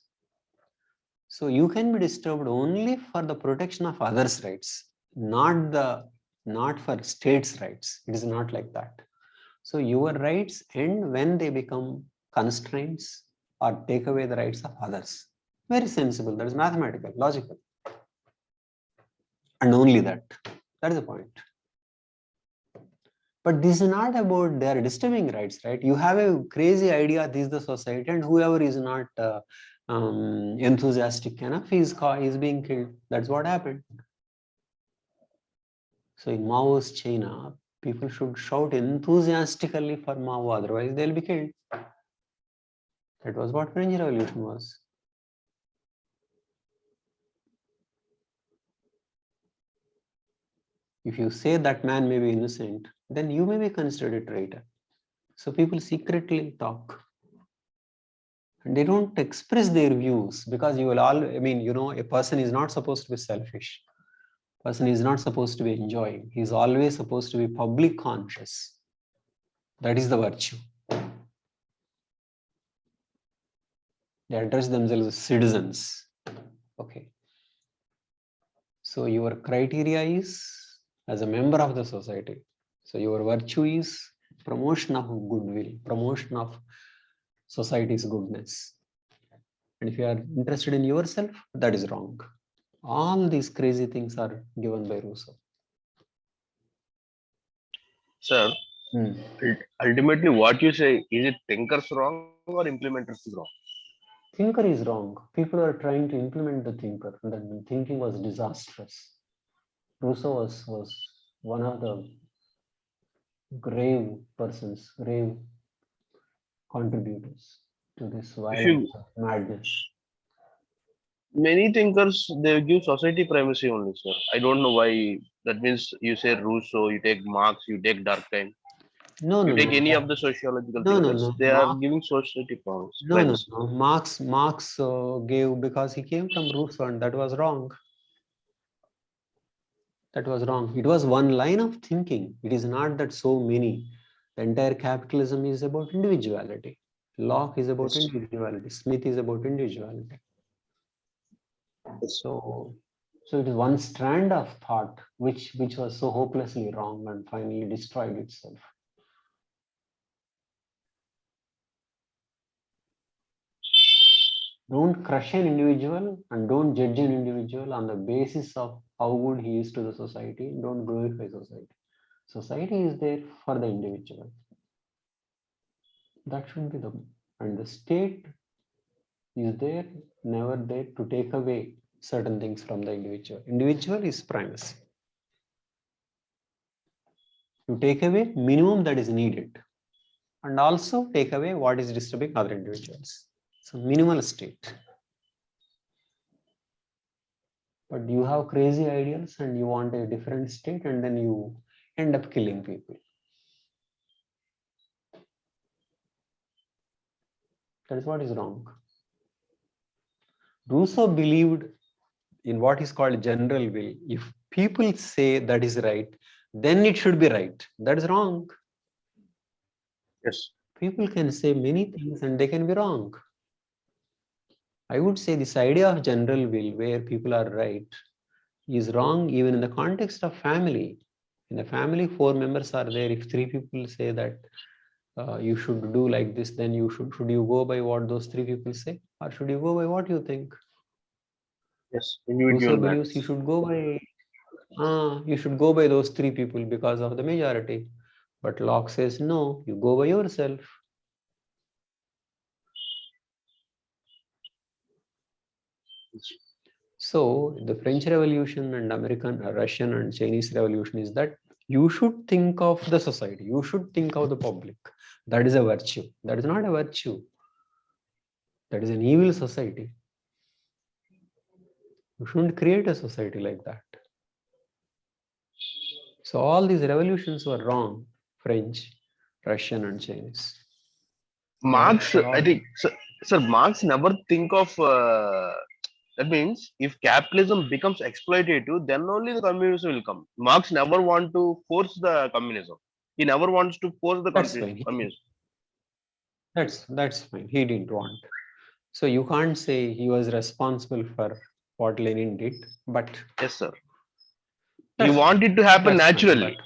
S1: So you can be disturbed only for the protection of others' rights, not for states' rights. It is not like that. So your rights end when they become constraints or take away the rights of others. Very sensible. That is mathematical, logical. And only that. That is the point. But this is not about their disturbing rights, right? You have a crazy idea, this is the society, and whoever is not enthusiastic enough is being killed. That's what happened. So in Mao's China, people should shout enthusiastically for Mao, otherwise they'll be killed. That was what French Revolution was. If you say that man may be innocent, then you may be considered a traitor. So people secretly talk. And they don't express their views because you will all, I mean, you know, a person is not supposed to be selfish. Person is not supposed to be enjoying. He is always supposed to be public conscious. That is the virtue. They address themselves as citizens. Okay. So your criteria is as a member of the society. So your virtue is promotion of goodwill, promotion of society's goodness. And if you are interested in yourself, that is wrong. All these crazy things are given by Rousseau.
S2: Sir, ultimately what you say, is it thinkers wrong or implementers is wrong?
S1: Thinker is wrong. People are trying to implement the thinker. The thinking was disastrous. Rousseau was one of the grave persons, grave contributors to this violence of madness.
S2: Many thinkers, they give society primacy only, sir. I don't know why. That means you say Rousseau, you take Marx, you take Durkheim,
S1: No,
S2: you
S1: no,
S2: take
S1: no.
S2: any of the sociological
S1: No, no,
S2: thinkers,
S1: no.
S2: they are giving society
S1: No,
S2: primacy.
S1: no. Marx gave because he came from Rousseau, and that was wrong. That was wrong. It was one line of thinking. It is not that so many. The entire capitalism is about individuality. Locke is about
S2: Yes.
S1: individuality. Smith is about individuality.
S2: Yes.
S1: So it is one strand of thought which was so hopelessly wrong and finally destroyed itself. Don't crush an individual and don't judge an individual on the basis of how good he is to the society. Don't glorify society. Society is there for the individual. That should be and the state is there, never there to take away certain things from the individual. Individual is primacy. You take away minimum that is needed and also take away what is disturbing other individuals. So minimal state. But you have crazy ideals and you want a different state and then you end up killing people. That is what is wrong. Rousseau believed in what is called general will. If people say that is right, then it should be right. That is wrong.
S2: Yes.
S1: People can say many things and they can be wrong. I would say this idea of general will where people are right is wrong even in the context of family. In a family, 4 members are there. If 3 people say that you should do like this, then should you go by what those 3 people say, or should you go by what you think?
S2: Yes.
S1: Rousseau
S2: Individual
S1: believes you should go by those 3 people because of the majority. But Locke says no, you go by yourself. So the French Revolution and American, Russian and Chinese Revolution is that you should think of the society. You should think of the public. That is a virtue. That is not a virtue. That is an evil society. You shouldn't create a society like that. So all these revolutions were wrong. French, Russian and Chinese.
S2: Marx, I think, sir, Marx never think of, that means if capitalism becomes exploitative, then only the communism will come. Marx never want to force the communism. He never wants to force the
S1: That's fine.
S2: communism.
S1: That's fine. He didn't want. So you can't say he was responsible for what Lenin did, but
S2: Yes, sir. He wanted to happen naturally.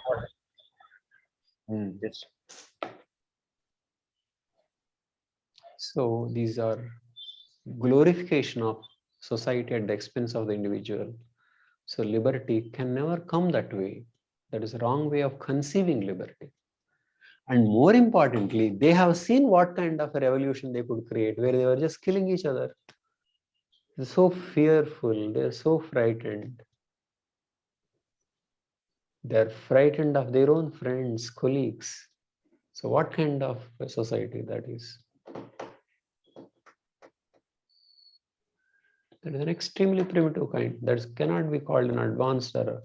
S2: Yes.
S1: So these are glorification of society at the expense of the individual. So liberty can never come that way. That is a wrong way of conceiving liberty. And more importantly, they have seen what kind of a revolution they could create, where they were just killing each other. They're so fearful, they're so frightened. They're frightened of their own friends, colleagues. So what kind of a society that is? That is an extremely primitive kind. That cannot be called an advanced or